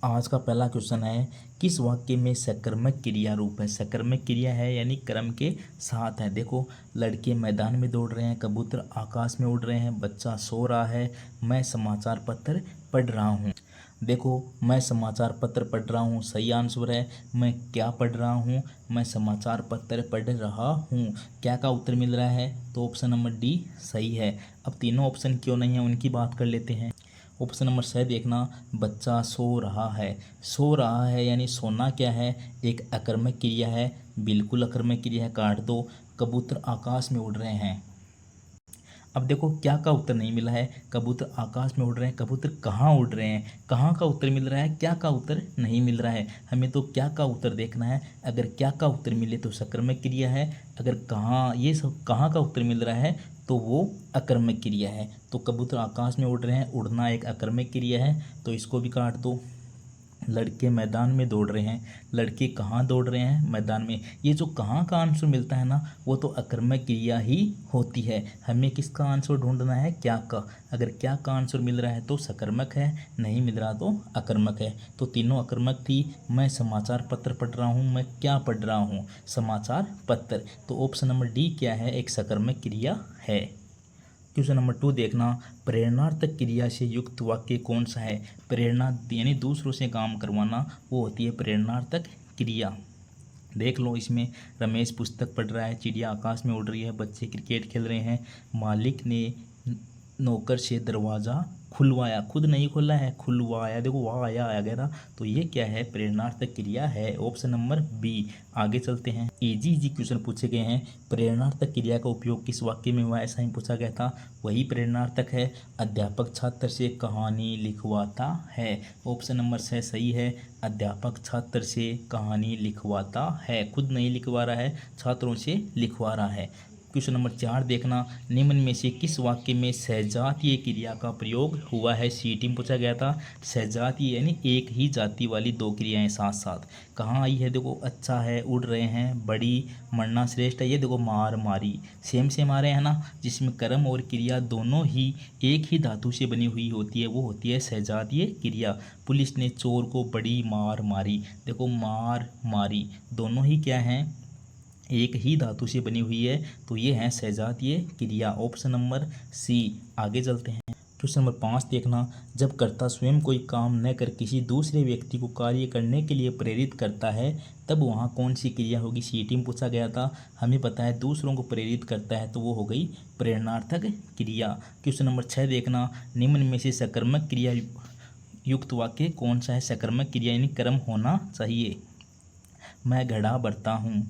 आज का पहला क्वेश्चन है, किस वाक्य में सकर्मक क्रिया रूप है? सकर्मक क्रिया है यानी क्रम के साथ है। देखो लड़के मैदान में दौड़ रहे हैं, कबूतर आकाश में उड़ रहे हैं, बच्चा सो रहा है, मैं समाचार पत्र पढ़ रहा हूँ। देखो मैं समाचार पत्र पढ़ रहा हूँ सही आंसर है। मैं क्या पढ़ रहा हूँ? मैं समाचार पत्र पढ़ रहा हूँ। क्या का उत्तर मिल रहा है? तो ऑप्शन नंबर डी सही है। अब तीनों ऑप्शन क्यों नहीं है उनकी बात कर लेते हैं। ऑप्शन नंबर सही देखना, बच्चा सो रहा है। सो रहा है यानी सोना क्या है? एक अकर्मक क्रिया है, बिल्कुल अकर्मक क्रिया है, काट दो। कबूतर आकाश में उड़ रहे हैं। अब देखो क्या का उत्तर नहीं मिला है। कबूतर आकाश में उड़ रहे हैं, कबूतर कहाँ उड़ रहे हैं? कहाँ का उत्तर मिल रहा है, क्या का उत्तर नहीं मिल रहा है। हमें तो क्या का उत्तर देखना है। अगर क्या का उत्तर मिले तो सकर्मक क्रिया है, अगर कहाँ ये सब कहाँ का उत्तर मिल रहा है तो वो अकर्मक क्रिया है। तो कबूतर आकाश में उड़ रहे हैं, उड़ना एक अकर्मक क्रिया है तो इसको भी काट दो। लड़के मैदान में दौड़ रहे हैं, लड़के कहाँ दौड़ रहे हैं? मैदान में। ये जो कहाँ का आंसर मिलता है ना वो तो अकर्मक क्रिया ही होती है। हमें किसका आंसर ढूंढना है? क्या का। अगर क्या का आंसर मिल रहा है तो सकर्मक है, नहीं मिल रहा तो अकर्मक है। तो तीनों अकर्मक थी। मैं समाचार पत्र पढ़ रहा हूँ, मैं क्या पढ़ रहा हूँ? समाचार पत्र। तो ऑप्शन नंबर डी क्या है? एक सकर्मक क्रिया है। क्वेश्चन नंबर 2 देखना, प्रेरणार्थक क्रिया से युक्त वाक्य कौन सा है? प्रेरणा यानी दूसरों से काम करवाना वो होती है प्रेरणार्थक क्रिया। देख लो इसमें रमेश पुस्तक पढ़ रहा है, चिड़िया आकाश में उड़ रही है, बच्चे क्रिकेट खेल रहे हैं, मालिक ने नौकर से दरवाज़ा खुलवाया, खुद नहीं खोला है, खुलवाया, देखो वाह आया आ गया ना, तो ये क्या है, प्रेरणार्थक क्रिया है, ऑप्शन नंबर बी। आगे चलते हैं, इजी इजी क्वेश्चन पूछे गए हैं। प्रेरणार्थक क्रिया का उपयोग किस वाक्य में हुआ, ऐसा ही पूछा गया था, वही प्रेरणार्थक है। अध्यापक छात्र से कहानी लिखवाता है, ऑप्शन नंबर 6 सही है। अध्यापक छात्र से कहानी लिखवाता है, खुद नहीं लिखवा रहा है, छात्रों से लिखवा रहा है। क्वेश्चन नंबर 4 देखना, निम्न में से किस वाक्य में सहजातीय क्रिया का प्रयोग हुआ है, सीटी में पूछा गया था। सहजातीय यानी एक ही जाति वाली दो क्रियाएं साथ साथ, कहाँ आई है, देखो अच्छा है, उड़ रहे हैं, बड़ी, मरना श्रेष्ठ है, ये देखो मार मारी, सेम सेम आ रहे हैं ना, जिसमें कर्म और क्रिया दोनों ही एक ही धातु से बनी हुई होती है, वो होती है सहजातीय क्रिया। पुलिस ने चोर को बड़ी मार मारी, देखो मार मारी, दोनों ही क्या हैं, एक ही धातु से बनी हुई है, तो ये है सहजातीय क्रिया, ऑप्शन नंबर सी। आगे चलते हैं, क्वेश्चन नंबर 5 देखना, जब कर्ता स्वयं कोई काम न कर किसी दूसरे व्यक्ति को कार्य करने के लिए प्रेरित करता है, तब वहाँ कौन सी क्रिया होगी, सीटी में पूछा गया था। हमें पता है दूसरों को प्रेरित करता है, तो वो हो गई प्रेरणार्थक क्रिया। क्वेश्चन नंबर 6 देखना, निम्न में से सकर्मक क्रिया युक्त वाक्य कौन सा है, सकर्मक क्रिया यानी कर्म होना चाहिए। मैं घड़ा भरता हूँ,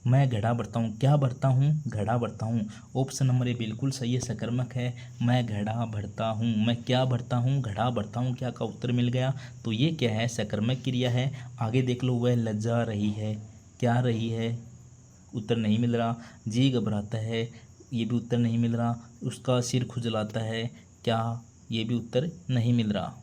मैं घड़ा भरता हूँ, क्या भरता हूँ, घड़ा भरता हूँ, ऑप्शन नंबर ए बिल्कुल सही है, सकर्मक है। मैं घड़ा भरता हूँ, मैं क्या भरता हूँ, घड़ा भरता हूँ, क्या का उत्तर मिल गया, तो ये क्या है, सकर्मक क्रिया है। आगे देख लो, वह लज्जा रही है, क्या रही है, उत्तर नहीं मिल रहा। जी घबराता है, ये भी उत्तर नहीं मिल रहा। उसका सिर खुजलाता है, क्या, ये भी उत्तर नहीं मिल रहा।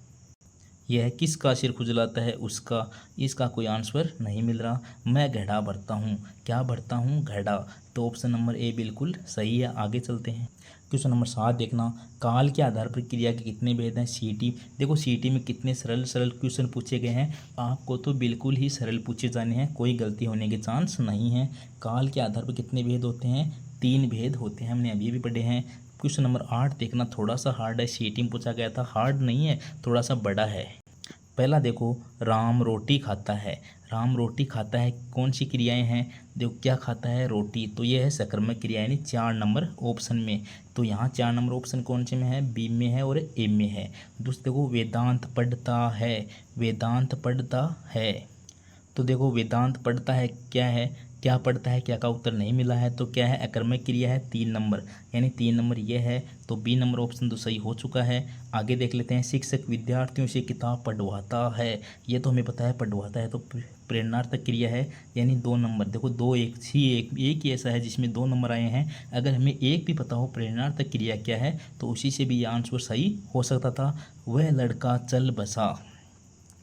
यह किसका सिर खुजलाता है, उसका, इसका कोई आंसर नहीं मिल रहा। मैं घड़ा भरता हूँ, क्या भरता हूँ, घड़ा, तो ऑप्शन नंबर ए बिल्कुल सही है। आगे चलते हैं, क्वेश्चन नंबर 7 देखना, काल के आधार पर क्रिया के कितने भेद हैं, सीटी, देखो सीटी में कितने सरल सरल क्वेश्चन पूछे गए हैं, आपको तो बिल्कुल ही सरल पूछे जाने हैं, कोई गलती होने के चांस नहीं है। काल के आधार पर कितने भेद होते हैं, 3 भेद होते हैं, हमने अभी भी पढ़े हैं। क्वेश्चन नंबर 8 देखना, थोड़ा सा हार्ड है, सीटी में पूछा गया था, हार्ड नहीं है, थोड़ा सा बड़ा है। पहला देखो, राम रोटी खाता है, राम रोटी खाता है, कौन सी क्रियाएं हैं, देखो क्या खाता है, रोटी, तो ये है सकर्मक क्रिया यानी 4 नंबर ऑप्शन में। तो यहाँ 4 नंबर ऑप्शन कौन से में है, बी में है और ए में है। दूसरा देखो, वेदांत पढ़ता है, वेदांत पढ़ता है, तो देखो वेदांत पढ़ता है क्या है, क्या पढ़ता है, क्या का उत्तर नहीं मिला है, तो क्या है, अकर्मक क्रिया है 3 नंबर, यानी 3 नंबर ये है, तो बी नंबर ऑप्शन तो सही हो चुका है। आगे देख लेते हैं, शिक्षक विद्यार्थियों से किताब पढ़वाता है, ये तो हमें पता है पढ़वाता है, तो प्रेरणार्थक क्रिया है, यानी 2 नंबर, देखो 2 एक ही ऐसा है जिसमें 2 नंबर आए हैं। अगर हमें एक भी पता हो प्रेरणार्थक क्रिया क्या है, तो उसी से भी ये आंसर सही हो सकता था। वह लड़का चल बसा,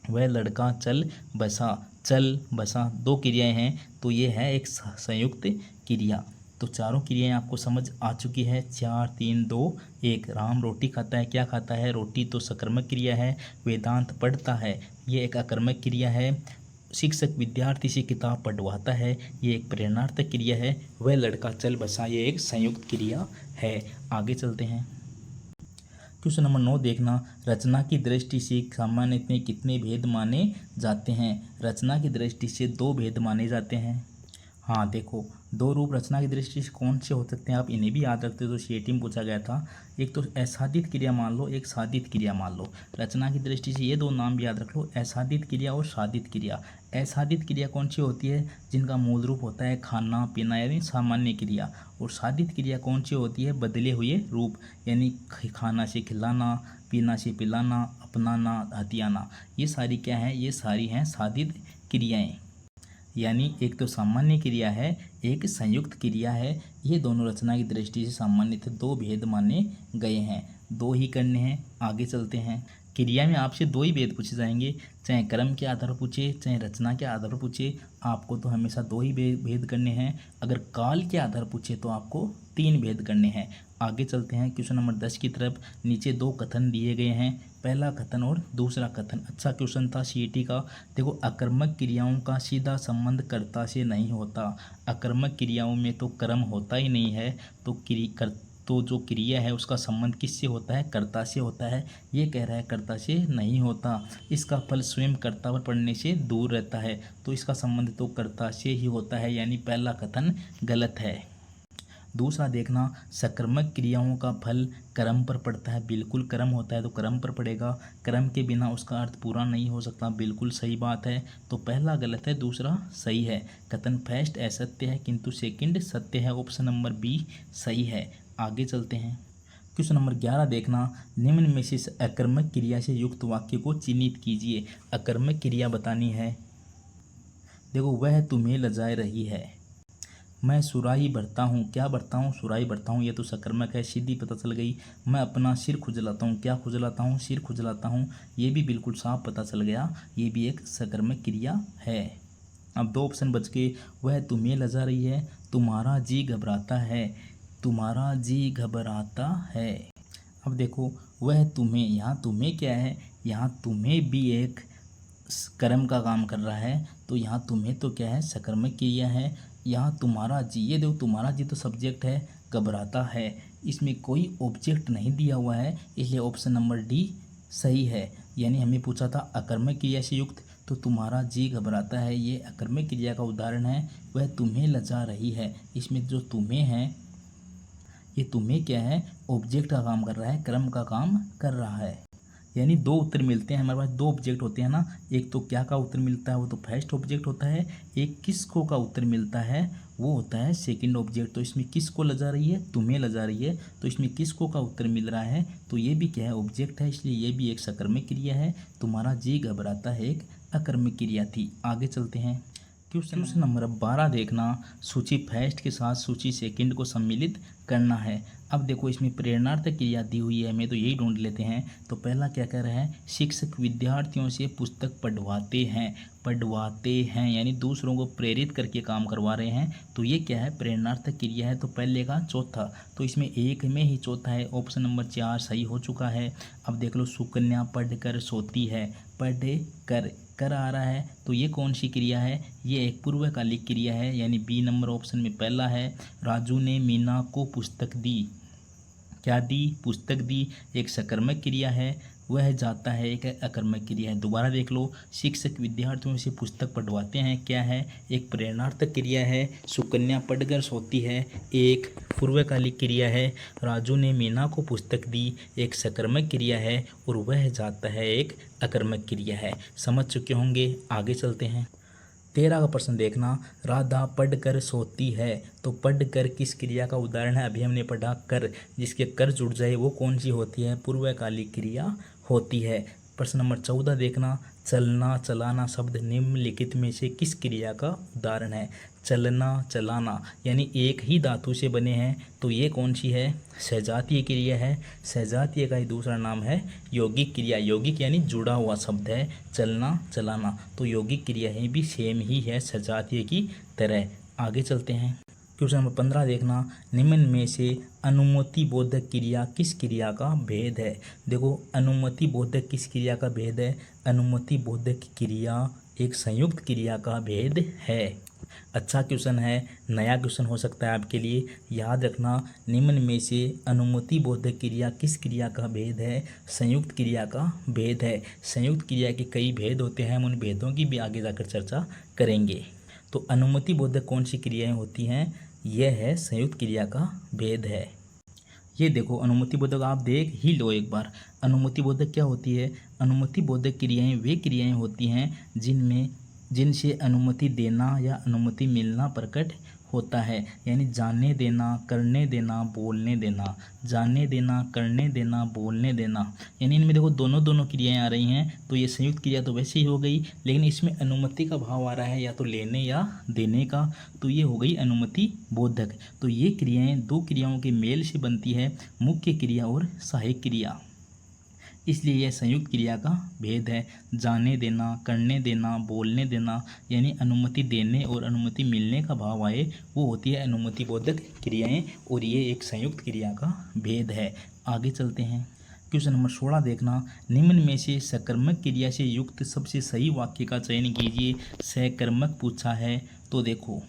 वह लड़का चल बसा, चल बसा 2 क्रियाएं हैं, तो ये है एक संयुक्त क्रिया। तो चारों क्रियाएं आपको समझ आ चुकी है, 4 3 2 1। राम रोटी खाता है, क्या खाता है, रोटी, तो सकर्मक क्रिया है। वेदांत पढ़ता है, ये एक अकर्मक क्रिया है। शिक्षक विद्यार्थी से किताब पढ़वाता है, ये एक प्रेरणार्थक क्रिया है। वह लड़का चल बसा, ये एक संयुक्त क्रिया है। आगे चलते हैं, क्वेश्चन नंबर 9 देखना, रचना की दृष्टि से सामान्यतः कितने भेद माने जाते हैं, रचना की दृष्टि से 2 भेद माने जाते हैं। हाँ देखो, 2 रूप रचना की दृष्टि से कौन से हो सकते हैं, आप इन्हें भी याद रखते हो, तो सीटी में पूछा गया था। एक तो असाधित क्रिया मान लो, एक साधित क्रिया मान लो। रचना की दृष्टि से ये 2 नाम भी याद रख लो, असाधित क्रिया और साधित क्रिया। असाधित क्रिया कौन सी होती है, जिनका मूल रूप होता है खाना पीना यानी सामान्य क्रिया। और साधित क्रिया कौन सी होती है, बदले हुए रूप, यानी खाना से खिलाना, पीना से पिलाना, अपनाना, हथियाना, ये सारी क्या है, ये सारी हैं साधित क्रियाएँ। यानी एक तो सामान्य क्रिया है, एक संयुक्त क्रिया है। ये दोनों रचना की दृष्टि से सामान्यतः 2 भेद माने गए हैं, 2 ही करने हैं। आगे चलते हैं, क्रिया में आपसे 2 ही भेद पूछे जाएंगे, चाहे कर्म के आधार पर पूछे चाहे रचना के आधार पर पूछे, आपको तो हमेशा 2 ही भेद करने हैं। अगर काल के आधार पूछे तो आपको 3 भेद करने हैं। आगे चलते हैं, क्वेश्चन नंबर 10 की तरफ। नीचे 2 कथन दिए गए हैं, पहला कथन और दूसरा कथन। अच्छा क्वेश्चन था सीईटी का। देखो, अकर्मक क्रियाओं का सीधा संबंध कर्ता से नहीं होता, अकर्मक क्रियाओं में तो कर्म होता ही नहीं है, तो जो क्रिया है उसका संबंध किससे होता है, कर्ता से होता है। ये कह रहा है कर्ता से नहीं होता, इसका फल स्वयं कर्ता पर पड़ने से दूर रहता है, तो इसका संबंध तो कर्ता से ही होता है, यानी पहला कथन गलत है। दूसरा देखना, सकर्मक क्रियाओं का फल कर्म पर पड़ता है। बिल्कुल कर्म होता है तो कर्म पर पड़ेगा, कर्म के बिना उसका अर्थ पूरा नहीं हो सकता। बिल्कुल सही बात है। तो पहला गलत है, दूसरा सही है। कथन फर्स्ट असत्य है किंतु सेकंड सत्य है। ऑप्शन नंबर बी सही है। आगे चलते हैं। क्वेश्चन नंबर 11 देखना, निम्न में से अकर्मक क्रिया से युक्त वाक्य को चिन्हित कीजिए। अकर्मक क्रिया बतानी है। देखो, वह तुम्हें लजाए रही है। मैं सुराही भरता हूँ। क्या भरता हूँ? सुराही भरता हूँ। ये तो सकर्मक है, सीधी पता चल गई। मैं अपना सिर खुजलाता हूँ। क्या खुजलाता हूँ? सिर खुजलाता हूँ। ये भी बिल्कुल साफ पता चल गया, ये भी एक सकर्मक क्रिया है। अब 2 ऑप्शन बच गए। वह तुम्हें लजा रही है, तुम्हारा जी घबराता है। तुम्हारा जी घबराता है। अब देखो, वह तुम्हें, यहाँ तुम्हें क्या है? यहाँ तुम्हें भी एक कर्म का काम कर रहा है, तो यहाँ तुम्हें तो क्या है? सकर्मक क्रिया है। यहाँ तुम्हारा जी, ये देखो तुम्हारा जी तो सब्जेक्ट है, घबराता है, इसमें कोई ऑब्जेक्ट नहीं दिया हुआ है, इसलिए ऑप्शन नंबर डी सही है। यानी हमें पूछा था अकर्मक क्रिया से युक्त, तो तुम्हारा जी घबराता है ये अकर्मक क्रिया का उदाहरण है। वह तुम्हें लजा रही है, इसमें जो तुम्हें है, ये तुम्हें क्या है? ऑब्जेक्ट का काम कर रहा है, कर्म का काम कर रहा है। यानी 2 उत्तर मिलते हैं हमारे पास। 2 ऑब्जेक्ट होते हैं ना, एक तो क्या का उत्तर मिलता है, वो तो फर्स्ट ऑब्जेक्ट होता है। एक किसको का उत्तर मिलता है, वो होता है सेकंड ऑब्जेक्ट। तो इसमें किसको लजा रही है? तुम्हें लजा रही है, तो इसमें किसको का उत्तर मिल रहा है, तो ये भी क्या है? ऑब्जेक्ट है, इसलिए ये भी एक सकर्मक क्रिया है। तुम्हारा जी घबराता है एक अकर्मक क्रिया थी। आगे चलते हैं। क्वेश्चन नंबर 12 देखना, सूची फर्स्ट के साथ सूची सेकंड को सम्मिलित करना है। अब देखो, इसमें प्रेरणार्थक क्रिया दी हुई है, हमें तो यही ढूंढ लेते हैं। तो पहला क्या कह रहा है? शिक्षक विद्यार्थियों से पुस्तक पढ़वाते हैं। पढ़वाते हैं यानी दूसरों को प्रेरित करके काम करवा रहे हैं, तो ये क्या है? प्रेरणार्थक क्रिया है। तो पहले का चौथा, तो इसमें एक में ही चौथा है। ऑप्शन नंबर 4 सही हो चुका है। अब देख लो, सुकन्या पढ़ कर सोती है। पढ़ कर आ रहा है, तो ये कौन सी क्रिया है? ये एक पूर्वकालिक क्रिया है, यानी बी नंबर ऑप्शन में पहला है। राजू ने मीना को पुस्तक दी। क्या दी? पुस्तक दी, एक सकर्मक क्रिया है। वह जाता है, एक अकर्मक क्रिया है। दोबारा देख लो, शिक्षक विद्यार्थियों से पुस्तक पढ़वाते हैं, क्या है? एक प्रेरणार्थक क्रिया है। सुकन्या पढ़कर सोती है, एक पूर्वकालिक क्रिया है। राजू ने मीना को पुस्तक दी, एक सकर्मक क्रिया है। और वह जाता है, एक अकर्मक क्रिया है। समझ चुके होंगे। आगे चलते हैं। 13 का प्रश्न देखना, राधा पढ़कर सोती है। तो पढ़कर किस क्रिया का उदाहरण है? अभी हमने पढ़ा कर, जिसके कर जुड़ जाए वो कौन सी होती है? पूर्वकालिक क्रिया होती है। प्रश्न नंबर 14 देखना, चलना चलाना शब्द निम्नलिखित में से किस क्रिया का उदाहरण है? चलना चलाना यानी एक ही धातु से बने हैं, तो ये कौन सी है? सजातीय क्रिया है। सजातीय का ही दूसरा नाम है यौगिक क्रिया। यौगिक यानी जुड़ा हुआ शब्द है, चलना चलाना, तो यौगिक क्रिया है भी सेम ही है सजातीय की तरह। आगे चलते हैं। क्वेश्चन नंबर 15 देखना, निम्न में से अनुमति बोधक क्रिया किस क्रिया का भेद है? देखो, अनुमति बोधक किस क्रिया का भेद है? अनुमति बोधक क्रिया एक संयुक्त क्रिया का भेद है। अच्छा क्वेश्चन है, नया क्वेश्चन हो सकता है आपके लिए। याद रखना, निम्न में से अनुमति बोधक क्रिया किस क्रिया का भेद है? संयुक्त क्रिया का भेद है। संयुक्त क्रिया के कई भेद होते हैं, हम उन भेदों की भी आगे जाकर चर्चा करेंगे। तो अनुमति बोधक कौन सी क्रियाएं होती हैं? यह है संयुक्त क्रिया का भेद है। ये देखो, अनुमति बोधक आप देख ही लो एक बार। अनुमति बोधक क्या होती है? अनुमति बोधक क्रियाएं वे क्रियाएं होती हैं जिनसे अनुमति देना या अनुमति मिलना प्रकट होता है। यानी जानने देना, करने देना, बोलने देना। जानने देना, करने देना, बोलने देना, यानी इनमें देखो दोनों क्रियाएं आ रही हैं। तो ये संयुक्त क्रिया तो वैसे ही हो गई, लेकिन इसमें अनुमति का भाव आ रहा है, या तो लेने या देने का, तो ये हो गई अनुमति बोधक। तो ये क्रियाएं 2 क्रियाओं के मेल से बनती है, मुख्य क्रिया और सहायक क्रिया, इसलिए यह संयुक्त क्रिया का भेद है। जाने देना, करने देना, बोलने देना, यानी अनुमति देने और अनुमति मिलने का भाव आए, वो होती है अनुमति बोधक क्रियाएं, और ये एक संयुक्त क्रिया का भेद है। आगे चलते हैं। क्वेश्चन नंबर 16 देखना, निम्न में से सकर्मक क्रिया से युक्त सबसे सही वाक्य का चयन कीजिए। सकर्मक पूछा है, तो देखो,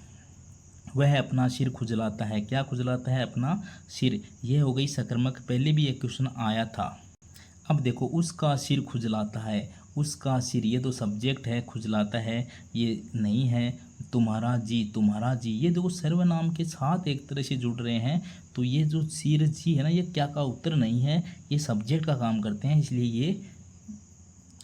वह अपना सिर खुजलाता है। क्या खुजलाता है? अपना सिर। यह हो गई सकर्मक। पहले भी एक क्वेश्चन आया था। अब देखो, उसका सिर खुजलाता है। उसका सिर, ये तो सब्जेक्ट है, खुजलाता है ये नहीं है, तुम्हारा जी, ये देखो सर्वनाम के साथ एक तरह से जुड़ रहे हैं। तो ये जो सिर जी है ना, ये क्या का उत्तर नहीं है, ये सब्जेक्ट का काम करते हैं, इसलिए ये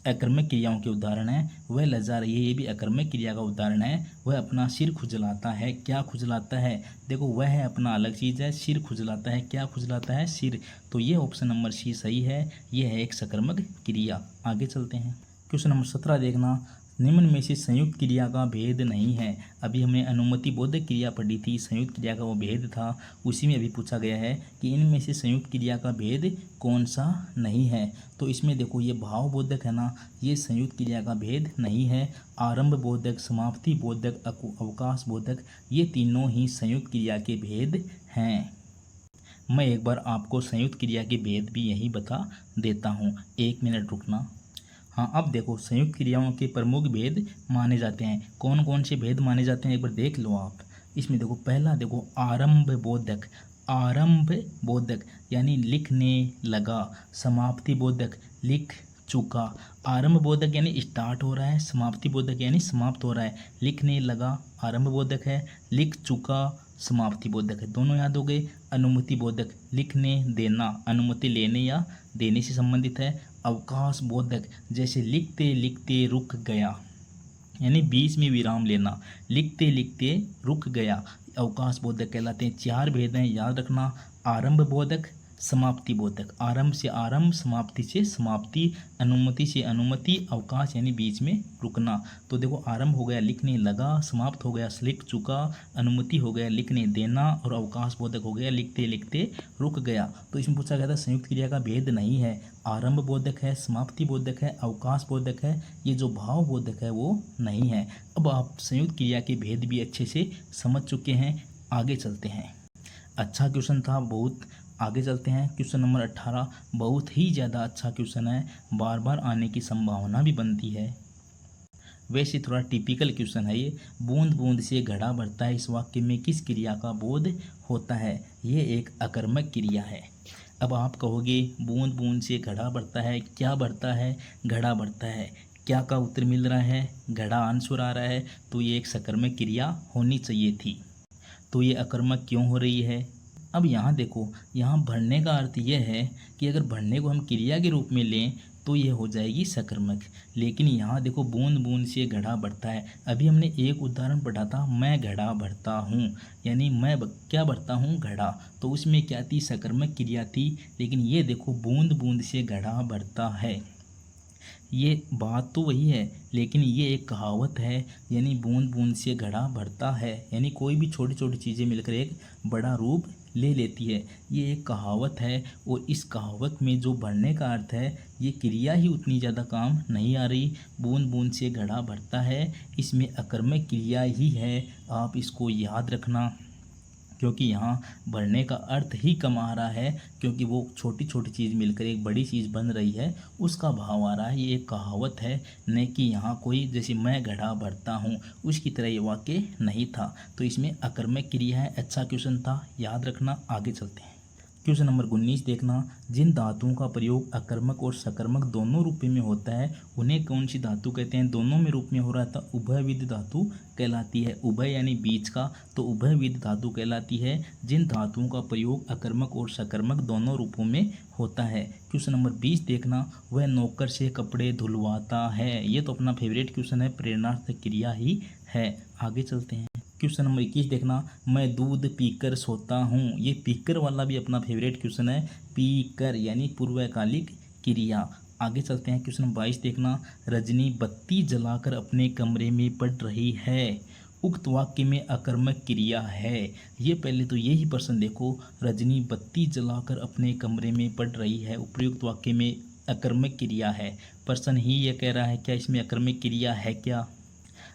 अकर्मक क्रियाओं के उदाहरण है। वह लजा रही है, ये भी अकर्मक क्रिया का उदाहरण है। वह अपना सिर खुजलाता है, क्या खुजलाता है, देखो वह है अपना अलग चीज़ है, सिर खुजलाता है, क्या खुजलाता है, सिर। तो ये ऑप्शन नंबर सी सही है, ये है एक सकर्मक क्रिया। आगे चलते हैं। क्वेश्चन नंबर 17 देखना, निम्न में से संयुक्त क्रिया का भेद नहीं है। अभी हमने अनुमति बोधक क्रिया पढ़ी थी, संयुक्त क्रिया का वो भेद था, उसी में अभी पूछा गया है कि इनमें से संयुक्त क्रिया का भेद कौन सा नहीं है। तो इसमें देखो ये भाव बोधक है ना, ये संयुक्त क्रिया का भेद नहीं है। आरंभ बोधक, समाप्ति बोधक, अवकाश बोधक, ये तीनों ही संयुक्त क्रिया के भेद हैं। मैं एक बार आपको संयुक्त क्रिया के भेद भी यहीं बता देता हूँ, 1 मिनट रुकना। हाँ, अब देखो संयुक्त क्रियाओं के प्रमुख भेद माने जाते हैं। कौन कौन से भेद माने जाते हैं एक बार देख लो आप। इसमें देखो पहला देखो आरंभ बोधक, आरंभ बोधक यानी लिखने लगा। समाप्ति बोधक, लिख चुका। आरंभ बोधक यानी स्टार्ट हो रहा है, समाप्ति बोधक यानी समाप्त हो रहा है। लिखने लगा आरंभ बोधक है, लिख चुका समाप्ति बोधक है, दोनों याद हो गए। अनुमति बोधक, लिखने देना, अनुमति लेने या देने से संबंधित है। अवकाश बोधक, जैसे लिखते लिखते रुक गया, यानी बीच में विराम लेना, लिखते लिखते रुक गया, अवकाश बोधक कहलाते हैं। 4 भेद हैं, याद रखना। आरंभ बोधक, समाप्ति बोधक, आरंभ से आरंभ, समाप्ति से समाप्ति, अनुमति से अनुमति, अवकाश यानी बीच में रुकना। तो देखो आरंभ हो गया लिखने लगा, समाप्त हो गया लिख चुका, अनुमति हो गया लिखने देना, और अवकाश बोधक हो गया लिखते लिखते रुक गया। तो इसमें पूछा गया था संयुक्त क्रिया का भेद नहीं है। आरंभ बोधक है, समाप्ति बोधक है, अवकाश बोधक है, ये जो भाव बोधक है वो नहीं है। अब आप संयुक्त क्रिया के भेद भी अच्छे से समझ चुके हैं, आगे चलते हैं। अच्छा क्वेश्चन था बहुत, आगे चलते हैं। क्वेश्चन नंबर 18 बहुत ही ज़्यादा अच्छा क्वेश्चन है, बार बार आने की संभावना भी बनती है। वैसे थोड़ा टिपिकल क्वेश्चन है ये। बूंद बूंद से घड़ा भरता है, इस वाक्य में किस क्रिया का बोध होता है। ये एक अकर्मक क्रिया है। अब आप कहोगे बूंद बूंद से घड़ा भरता है, क्या भरता है, घड़ा भरता है, क्या का उत्तर मिल रहा है, घड़ा आंसर आ रहा है। तो ये एक सकर्मक क्रिया होनी चाहिए थी, तो ये अकर्मक क्यों हो रही है। अब यहाँ देखो, यहाँ भरने का अर्थ यह है कि अगर भरने को हम क्रिया के रूप में लें तो ये हो जाएगी सकर्मक। लेकिन यहाँ देखो बूंद बूंद से घड़ा भरता है, अभी हमने एक उदाहरण पढ़ा था, मैं घड़ा भरता हूँ, यानी मैं क्या भरता हूँ, घड़ा। तो उसमें क्या थी, सकर्मक क्रिया थी। लेकिन ये देखो बूंद बूंद से घड़ा भरता है, ये बात तो वही है, लेकिन ये एक कहावत है, यानी बूंद बूंद से घड़ा भरता है, यानी कोई भी छोटी छोटी चीज़ें मिलकर एक बड़ा रूप ले लेती है। ये एक कहावत है, और इस कहावत में जो भरने का अर्थ है, ये क्रिया ही उतनी ज़्यादा काम नहीं आ रही। बूंद बूंद से घड़ा भरता है, इसमें अकर्मक क्रिया ही है, आप इसको याद रखना। क्योंकि यहाँ भरने का अर्थ ही कम आ रहा है, क्योंकि वो छोटी छोटी चीज़ मिलकर एक बड़ी चीज़ बन रही है, उसका भाव आ रहा है। ये एक कहावत है, न कि यहाँ कोई जैसे मैं घड़ा भरता हूँ उसकी तरह ये वाक्य नहीं था। तो इसमें अकर्मक क्रिया है। अच्छा क्वेश्चन था, याद रखना। आगे चलते हैं। क्वेश्चन नंबर 19 देखना, जिन धातुओं का प्रयोग अकर्मक और सकर्मक दोनों रूप में होता है उन्हें कौन सी धातु कहते हैं। दोनों में रूप में हो रहा था, उभयविध धातु कहलाती है। उभय यानी बीच का, तो उभयविध धातु कहलाती है जिन धातुओं का प्रयोग अकर्मक और सकर्मक दोनों रूपों में होता है। क्वेश्चन नंबर 20 देखना, वह नौकर से कपड़े धुलवाता है। ये तो अपना फेवरेट क्वेश्चन है, प्रेरणार्थ क्रिया ही है। आगे चलते हैं। क्वेश्चन नंबर 21 देखना, मैं दूध पीकर सोता हूँ। ये पीकर वाला भी अपना फेवरेट क्वेश्चन है, पीकर यानी पूर्वकालिक क्रिया। आगे चलते हैं। क्वेश्चन नंबर 22 देखना, रजनी बत्ती जलाकर अपने कमरे में पढ़ रही है। उक्त वाक्य में अकर्मक क्रिया है। ये पहले तो यही प्रश्न देखो, रजनी बत्ती जलाकर अपने कमरे में पढ़ रही है, उपयुक्त वाक्य में अकर्मक क्रिया है। प्रश्न ही ये कह रहा है क्या इसमें अकर्मक क्रिया है क्या।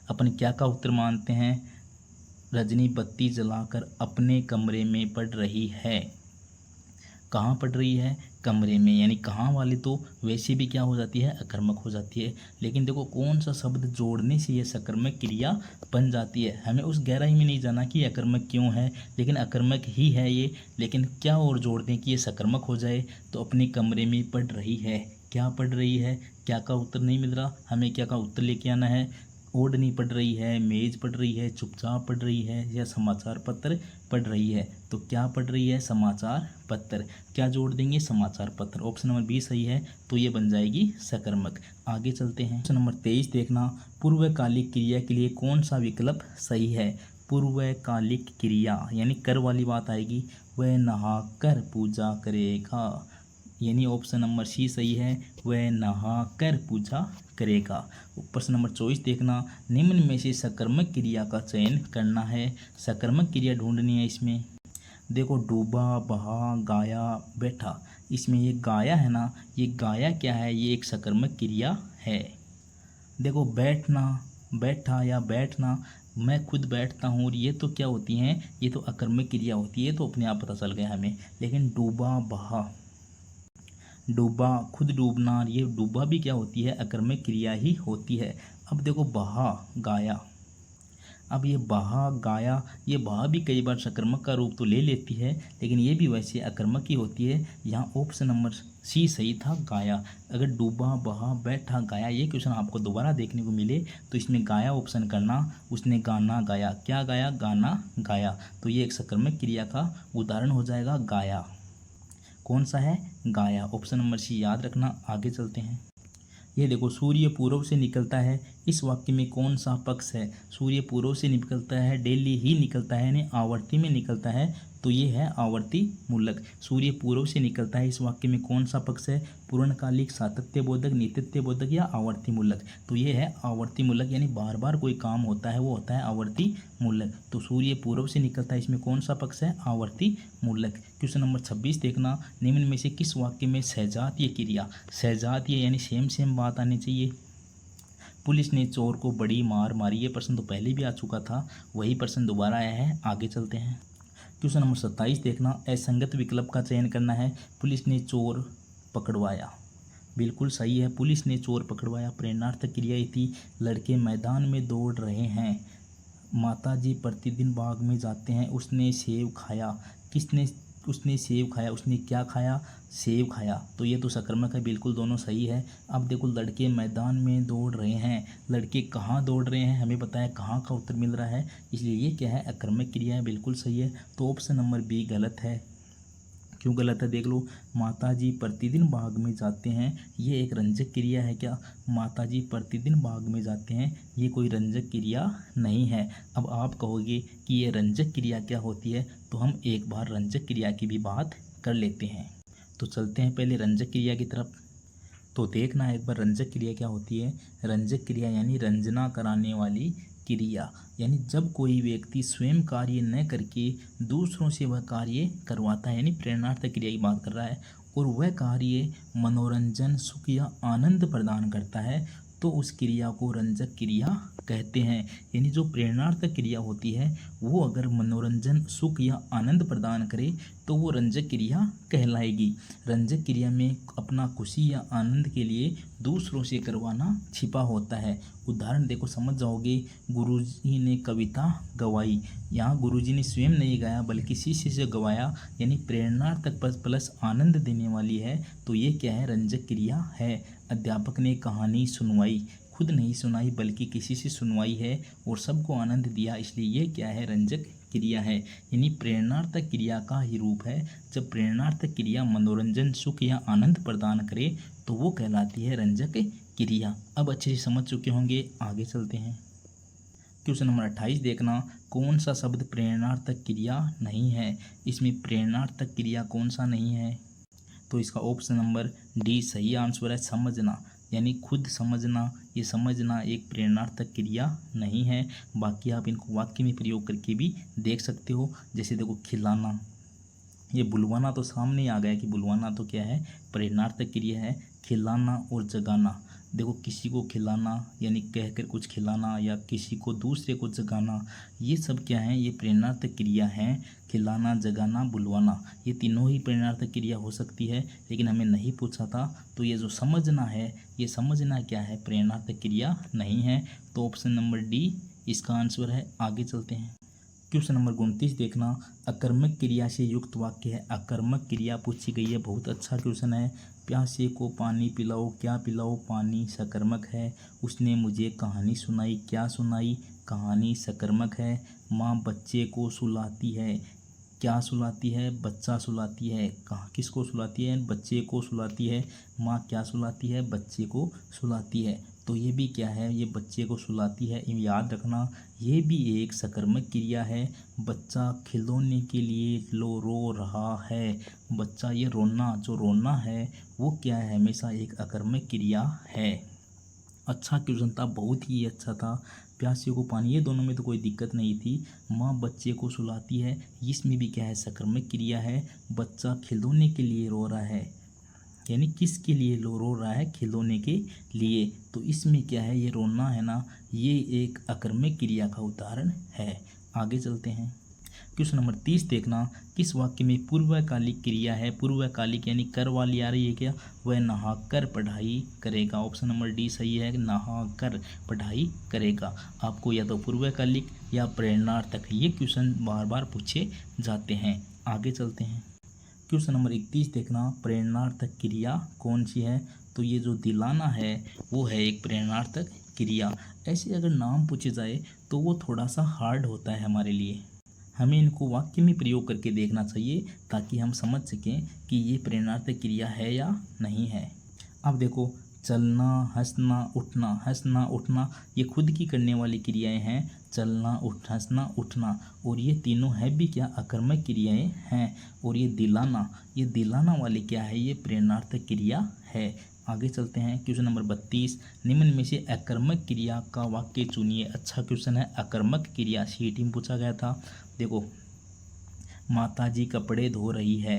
अपन क्या का उत्तर मानते हैं, रजनी बत्ती जलाकर अपने कमरे में पढ़ रही है। कहाँ पढ़ रही है, कमरे में, यानी कहाँ वाली तो वैसे भी क्या हो जाती है, अकर्मक हो जाती है। लेकिन देखो कौन सा शब्द जोड़ने से ये सकर्मक क्रिया बन जाती है। हमें उस गहराई में नहीं जाना कि अकर्मक क्यों है, लेकिन अकर्मक ही है ये। लेकिन क्या और जोड़ दें कि ये सकर्मक हो जाए। तो अपने कमरे में पढ़ रही है, क्या पढ़ रही है, क्या का उत्तर नहीं मिल रहा, हमें क्या का उत्तर लेके आना है, ओढ़नी पढ़ रही है, मेज़ पढ़ रही है, चुपचाप पढ़ रही है या समाचार पत्र पढ़ रही है? तो क्या पढ़ रही है? समाचार पत्र। क्या जोड़ देंगे? समाचार पत्र। ऑप्शन नंबर बी सही है, तो ये बन जाएगी सकर्मक। आगे चलते हैं। ऑप्शन नंबर 23 देखना, पूर्वकालिक क्रिया के लिए कौन सा विकल्प सही है? पूर्वकालिक क्रिया यानी कर वाली बात आएगी। वह नहा कर पूजा करेगा, यानी ऑप्शन नंबर सी सही है, वह नहा कर पूजा करेगा। प्रश्न नंबर 24 देखना, निम्न में से सकर्मक क्रिया का चयन करना है। सकर्मक क्रिया ढूंढनी है इसमें। देखो, डूबा, बहा, गाया, बैठा। इसमें ये गाया है ना, ये गाया क्या है? ये एक सकर्मक क्रिया है। देखो, बैठना, बैठा या बैठना, मैं खुद बैठता हूँ, और ये तो क्या होती हैं? ये तो अकर्मक क्रिया होती है, तो अपने आप पता चल गया हमें। लेकिन डूबा, बहा, डूबा, खुद डूबना, ये डूबा भी क्या होती है? अकर्मक क्रिया ही होती है। अब देखो, बहा, गाया। अब ये बहा, गाया, ये बहा भी कई बार सकर्मक का रूप तो ले लेती है, लेकिन ये भी वैसे अकर्मक ही होती है। यहाँ ऑप्शन नंबर सी सही था, गाया। अगर डूबा, बहा, बैठा, गाया ये क्वेश्चन आपको दोबारा देखने को मिले तो इसमें गाया ऑप्शन करना। उसने गाना गाया। क्या गाया? गाना गाया। तो ये एक सकर्मक क्रिया का उदाहरण हो जाएगा, गाया। कौन सा है? गाया। ऑप्शन नंबर सी याद रखना। आगे चलते हैं। ये देखो, सूर्य पूर्व से निकलता है, इस वाक्य में कौन सा पक्ष है? सूर्य पूर्व से निकलता है, डेली ही निकलता है, यानी आवर्ती में निकलता है, तो ये है आवर्ती मूलक। सूर्य पूर्व से निकलता है, इस वाक्य में कौन सा पक्ष है? पूर्णकालिक, सातत्यबोधक, नित्यत्वबोधक या आवर्ती मूलक? तो ये है आवर्ती मूलक, यानी बार बार कोई काम होता है वो होता है आवर्ती मूलक। तो सूर्य पूर्व से निकलता है, इसमें कौन सा पक्ष है? आवर्ती मूलक। क्वेश्चन नंबर 26 देखना, निम्न में से किस वाक्य में सहजातीय क्रिया, सहजातीय यानी सेम बात आनी चाहिए। पुलिस ने चोर को बड़ी मार मारी। ये प्रश्न तो पहले भी आ चुका था, वही प्रश्न दोबारा आया है। आगे चलते हैं। क्वेश्चन नंबर 27 देखना, असंगत विकल्प का चयन करना है। पुलिस ने चोर पकड़वाया, बिल्कुल सही है, पुलिस ने चोर पकड़वाया। प्रेरणार्थक क्रिया थी, लड़के मैदान में दौड़ रहे हैं। माताजी प्रतिदिन बाग में जाते हैं। उसने सेब खाया। किसने? उसने सेब खाया। उसने क्या खाया? सेब खाया। तो ये तो सकर्मक है, बिल्कुल दोनों सही है। अब देखो, लड़के मैदान में दौड़ रहे हैं, लड़के कहाँ दौड़ रहे हैं? हमें पता है कहाँ का उत्तर मिल रहा है, इसलिए ये क्या है? अकर्मक क्रिया है, बिल्कुल सही है। तो ऑप्शन नंबर बी गलत है। क्यों गलत है? देख लो, माताजी प्रतिदिन बाग में जाते हैं, ये एक रंजक क्रिया है क्या? माताजी प्रतिदिन बाग में जाते हैं, ये कोई रंजक क्रिया नहीं है। अब आप कहोगे कि ये रंजक क्रिया क्या होती है, तो हम एक बार रंजक क्रिया की भी बात कर लेते हैं। तो चलते हैं पहले रंजक क्रिया की तरफ। तो देखना एक बार रंजक क्रिया क्या होती है। रंजक क्रिया यानी रंजना कराने वाली क्रिया, यानी जब कोई व्यक्ति स्वयं कार्य न करके दूसरों से वह कार्य करवाता है, यानी प्रेरणार्थक क्रिया की बात कर रहा है, और वह कार्य मनोरंजन, सुख या आनंद प्रदान करता है, तो उस क्रिया को रंजक क्रिया कहते हैं। यानी जो प्रेरणार्थक क्रिया होती है वो अगर मनोरंजन, सुख या आनंद प्रदान करे तो वो रंजक क्रिया कहलाएगी। रंजक क्रिया में अपना खुशी या आनंद के लिए दूसरों से करवाना छिपा होता है। उदाहरण देखो, समझ जाओगे। गुरुजी ने कविता गवाई, यहाँ गुरुजी ने स्वयं नहीं गाया बल्कि शिष्य से गवाया, यानी प्रेरणार्थक प्लस आनंद देने वाली है, तो ये क्या है? रंजक क्रिया है। अध्यापक ने कहानी सुनवाई, खुद नहीं सुनाई बल्कि किसी से सुनवाई है और सबको आनंद दिया, इसलिए ये क्या है? रंजक क्रिया है। यानी प्रेरणार्थक क्रिया का ही रूप है। जब प्रेरणार्थक क्रिया मनोरंजन, सुख या आनंद प्रदान करे तो वो कहलाती है रंजक क्रिया। अब अच्छे से समझ चुके होंगे, आगे चलते हैं। क्वेश्चन नंबर 28 देखना, कौन सा शब्द प्रेरणार्थक क्रिया नहीं है? इसमें प्रेरणार्थक क्रिया कौन सा नहीं है? तो इसका ऑप्शन नंबर डी सही आंसर है, समझना, यानी खुद समझना। ये समझना एक प्रेरणार्थक क्रिया नहीं है। बाकी आप इनको वाक्य में प्रयोग करके भी देख सकते हो। जैसे देखो, खिलाना, ये बुलवाना तो सामने आ गया कि बुलवाना तो क्या है? प्रेरणार्थक क्रिया है। खिलाना और जगाना, देखो, किसी को खिलाना यानी कहकर कुछ खिलाना या किसी को दूसरे को जगाना, ये सब क्या है? ये प्रेरणार्थक क्रिया है। खिलाना, जगाना, बुलवाना, ये तीनों ही प्रेरणार्थक क्रिया हो सकती है, लेकिन हमें नहीं पूछा था। तो ये जो समझना है, ये समझना क्या है? प्रेरणार्थक क्रिया नहीं है। तो ऑप्शन नंबर डी इसका आंसर है। आगे चलते हैं। क्वेश्चन नंबर 29 देखना, अकर्मक क्रिया से युक्त वाक्य है। अकर्मक क्रिया पूछी गई है, बहुत अच्छा क्वेश्चन है। प्यासे को पानी पिलाओ, क्या पिलाओ, पानी, सकर्मक है। उसने मुझे कहानी सुनाई, क्या सुनाई, कहानी, सकर्मक है। माँ बच्चे को सुलाती है, क्या सुलाती है, बच्चा सुलाती है। कहाँ किसको सुलाती है, बच्चे को सुलाती है। माँ क्या सुलाती है, बच्चे को सुलाती है। तो ये भी क्या है, ये बच्चे को सुलाती है। याद रखना ये भी एक सकर्मक क्रिया है। बच्चा खिलौने के लिए रो रहा है। बच्चा, ये रोना, जो रोना है वो क्या है, हमेशा एक अकर्मक क्रिया है। अच्छा क्वेश्चन था, बहुत ही अच्छा था। प्यासे को पानी, ये दोनों में तो कोई दिक्कत नहीं थी। माँ बच्चे को सुलाती है, इसमें भी क्या है, सकर्मक क्रिया है। बच्चा खिलौने के लिए रो रहा है, यानी किसके लिए रो रहा है, खिलौने के लिए। तो इसमें क्या है, ये रोना है ना, ये एक अकर्मक क्रिया का उदाहरण है। आगे चलते हैं। क्वेश्चन नंबर 30 देखना, किस वाक्य में पूर्वकालिक क्रिया है। पूर्वकालिक यानी कर वाली आ रही है क्या, वह नहाकर पढ़ाई करेगा। ऑप्शन नंबर डी सही है, नहाकर पढ़ाई करेगा। आपको या तो पूर्वकालिक या प्रेरणार्थक ये क्वेश्चन बार बार पूछे जाते हैं। आगे चलते हैं। क्वेश्चन नंबर 31 देखना, प्रेरणार्थक क्रिया कौन सी है। तो ये जो दिलाना है वो है एक प्रेरणार्थक क्रिया। ऐसे अगर नाम पूछे जाए तो वो थोड़ा सा हार्ड होता है हमारे लिए, हमें इनको वाक्य में प्रयोग करके देखना चाहिए ताकि हम समझ सकें कि ये प्रेरणार्थक क्रिया है या नहीं है। अब देखो, चलना, हंसना, उठना। हंसना उठना ये खुद की करने वाली क्रियाएं हैं। चलना, उठ, हंसना, उठना, और ये तीनों है भी क्या, अकर्मक क्रियाएं हैं। और ये दिलाना, ये दिलाना वाली क्या है, ये प्रेरणार्थक क्रिया है। आगे चलते हैं। क्वेश्चन नंबर 32, निम्न में से अकर्मक क्रिया का वाक्य चुनिए। अच्छा क्वेश्चन है, अकर्मक क्रिया सीटी में पूछा गया था। देखो, माताजी कपड़े धो रही है,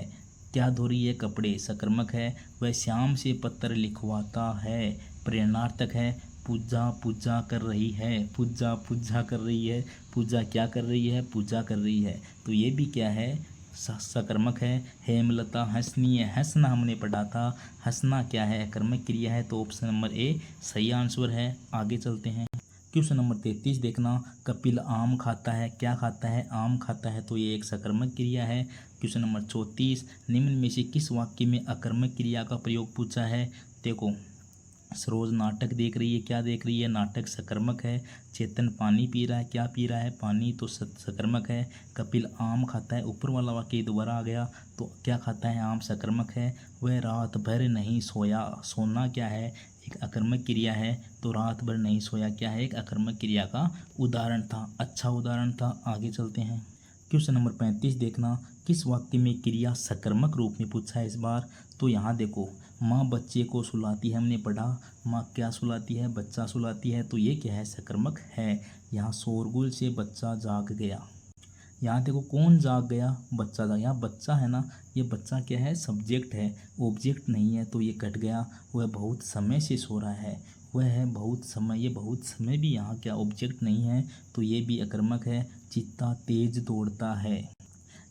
क्या धो रही है, कपड़े, सकर्मक है। वह श्याम से पत्र लिखवाता है, प्रेरणार्थक है। पूजा पूजा कर रही है, पूजा पूजा कर रही है। पूजा क्या कर रही है, पूजा कर रही है। तो ये भी क्या है, सकर्मक है। हेमलता हंसनी है, हंसना हमने पढ़ा था, हंसना क्या है, कर्मक क्रिया है। तो ऑप्शन नंबर ए सही आंसर है। आगे चलते हैं। क्वेश्चन नंबर 33 देखना, कपिल आम खाता है, क्या खाता है, आम खाता है। तो ये एक सकर्मक क्रिया है। क्वेश्चन नंबर 34, निम्न में से किस वाक्य में अकर्मक क्रिया का प्रयोग पूछा है। देखो, सरोज नाटक देख रही है, क्या देख रही है, नाटक, सकर्मक है। चेतन पानी पी रहा है, क्या पी रहा है, पानी, तो सकर्मक है। कपिल आम खाता है, ऊपर वाला वाक्य दोबारा आ गया, तो क्या खाता है, आम, सकर्मक है। वह रात भर नहीं सोया, सोना क्या है, एक अकर्मक क्रिया है। तो रात भर नहीं सोया क्या है, एक अकर्मक क्रिया का उदाहरण था, अच्छा उदाहरण था। आगे चलते हैं। क्वेश्चन नंबर 35 देखना, किस वाक्य में क्रिया सकर्मक रूप में पूछा है इस बार। तो यहाँ देखो, माँ बच्चे को सुलाती है, हमने पढ़ा, माँ क्या सुलाती है, बच्चा सुलाती है। तो ये क्या है, सकर्मक है। यहाँ शोरगुल से बच्चा जाग गया, यहाँ देखो कौन जाग गया, बच्चा जाग, यहाँ बच्चा है ना, ये बच्चा क्या है, सब्जेक्ट है, ऑब्जेक्ट नहीं है। तो ये कट गया। वह बहुत समय से सो रहा है, वह है बहुत समय, ये बहुत समय भी यहाँ क्या, ऑब्जेक्ट नहीं है। तो ये भी अकर्मक है। चित्ता तेज दौड़ता है,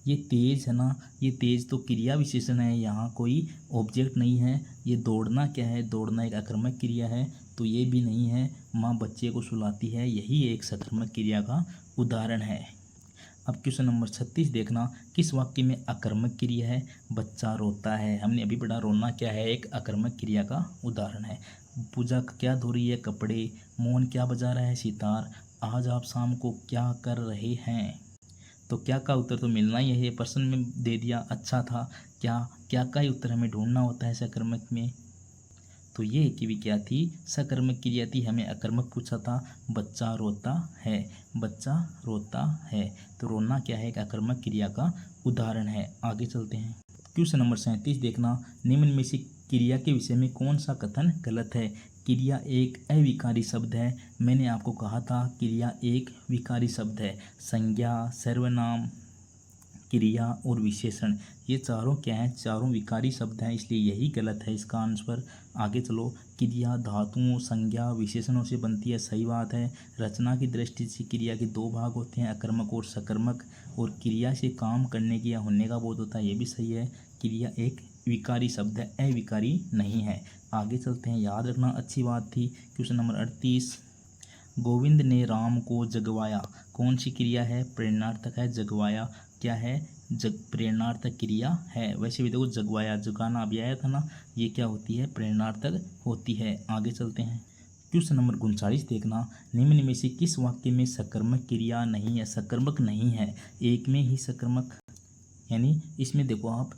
ये तेज है ना, ये तेज तो क्रिया विशेषण है, यहाँ कोई ऑब्जेक्ट नहीं है। ये दौड़ना क्या है, दौड़ना एक अकर्मक क्रिया है। तो ये भी नहीं है। माँ बच्चे को सुलाती है, यही एक सकर्मक क्रिया का उदाहरण है। अब क्वेश्चन नंबर 36 देखना, किस वाक्य में अकर्मक क्रिया है। बच्चा रोता है, हमने अभी पढ़ा, रोना क्या है, एक अकर्मक क्रिया का उदाहरण है। पूजा क्या धो रही है, कपड़े। मोहन क्या बजा रहा है, सितार। आज आप शाम को क्या कर रहे हैं। तो क्या का उत्तर तो मिलना ही है, ये प्रश्न में दे दिया, अच्छा था। क्या क्या का ही उत्तर हमें ढूंढना होता है सकर्मक में। तो ये कि भी क्या थी, सकर्मक क्रिया थी, हमें अकर्मक पूछा था। बच्चा रोता है, बच्चा रोता है। तो रोना क्या है, एक अकर्मक क्रिया का उदाहरण है। आगे चलते हैं। क्वेश्चन नंबर 37 देखना, निम्न में से क्रिया के विषय में कौन सा कथन गलत है। क्रिया एक अविकारी शब्द है, मैंने आपको कहा था क्रिया एक विकारी शब्द है। संज्ञा, सर्वनाम, क्रिया और विशेषण, ये चारों क्या हैं, चारों विकारी शब्द हैं, इसलिए यही गलत है इसका आंसर। आगे चलो। क्रिया धातुओं, संज्ञा, विशेषणों से बनती है, सही बात है। रचना की दृष्टि से क्रिया के दो भाग होते हैं, अकर्मक और सकर्मक, और क्रिया से काम करने की या होने का बोध होता है, ये भी सही है। क्रिया एक विकारी शब्द है, अविकारी नहीं है। आगे चलते हैं, याद रखना अच्छी बात थी। क्वेश्चन नंबर 38, गोविंद ने राम को जगवाया, कौन सी क्रिया है? प्रेरणार्थक है। जगवाया क्या है? प्रेरणार्थक क्रिया है। वैसे भी देखो जगवाया, जगाना अभी आया था ना, ये क्या होती है? प्रेरणार्थक होती है। आगे चलते हैं। क्वेश्चन नंबर 39 देखना, निम्न में से किस वाक्य में सकर्मक क्रिया नहीं है? सकर्मक नहीं है, एक में ही सकर्मक, यानी इसमें देखो आप,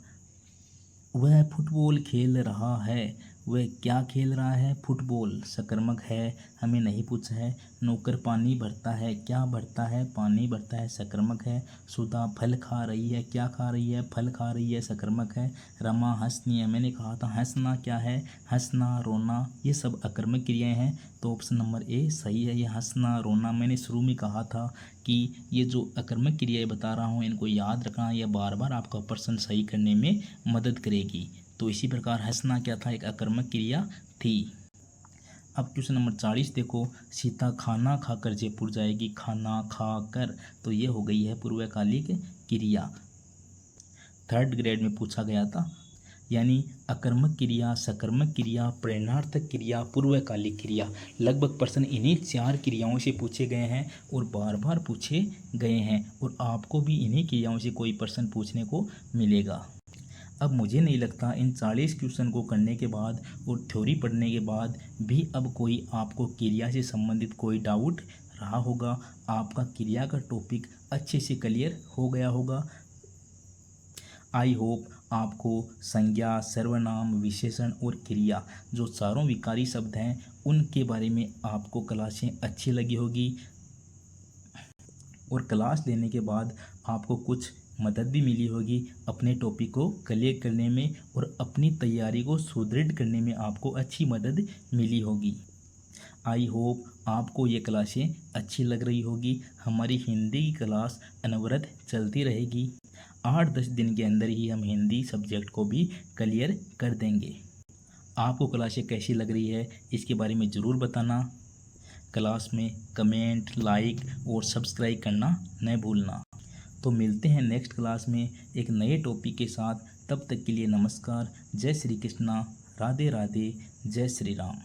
वह फुटबॉल खेल रहा है, वह क्या खेल रहा है? फुटबॉल, सकर्मक है, हमें नहीं पूछा है। नौकर पानी भरता है, क्या भरता है? पानी भरता है, सकर्मक है। सुधा फल खा रही है, क्या खा रही है? फल खा रही है, सकर्मक है। रमा हंसनी है, मैंने कहा था हंसना क्या है? हंसना, रोना, ये सब अकर्मक क्रियाएं हैं, तो ऑप्शन नंबर ए सही है। ये हंसना, रोना, मैंने शुरू में कहा था कि ये जो अकर्मक क्रियाएं बता रहा हूँ इनको याद रखना, या बार बार आपका प्रश्न सही करने में मदद करेगी। तो इसी प्रकार हंसना क्या था? एक अकर्मक क्रिया थी। अब क्वेश्चन नंबर 40 देखो, सीता खाना खाकर जयपुर जाएगी, खाना खाकर, तो ये हो गई है पूर्वकालिक क्रिया, थर्ड ग्रेड में पूछा गया था। यानी अकर्मक क्रिया, सकर्मक क्रिया, प्रेरणार्थक क्रिया, पूर्वकालिक क्रिया, लगभग प्रश्न इन्हीं 4 क्रियाओं से पूछे गए हैं और बार बार पूछे गए हैं, और आपको भी इन्हीं क्रियाओं से कोई प्रश्न पूछने को मिलेगा। अब मुझे नहीं लगता इन 40 क्वेश्चन को करने के बाद और थ्योरी पढ़ने के बाद भी अब कोई आपको क्रिया से संबंधित कोई डाउट रहा होगा। आपका क्रिया का टॉपिक अच्छे से क्लियर हो गया होगा। आई होप आपको संज्ञा, सर्वनाम, विशेषण और क्रिया, जो चारों विकारी शब्द हैं, उनके बारे में आपको क्लासें अच्छी लगी होगी, और क्लास लेने के बाद आपको कुछ मदद भी मिली होगी अपने टॉपिक को क्लियर करने में, और अपनी तैयारी को सुदृढ़ करने में आपको अच्छी मदद मिली होगी। आई होप आपको ये क्लासें अच्छी लग रही होगी। हमारी हिंदी की क्लास अनवरत चलती रहेगी। 8-10 दिन के अंदर ही हम हिंदी सब्जेक्ट को भी क्लियर कर देंगे। आपको क्लासें कैसी लग रही है इसके बारे में ज़रूर बताना। क्लास में कमेंट, लाइक और सब्सक्राइब करना न भूलना। तो मिलते हैं नेक्स्ट क्लास में एक नए टॉपिक के साथ। तब तक के लिए नमस्कार। जय श्री कृष्णा, राधे राधे, जय श्री राम।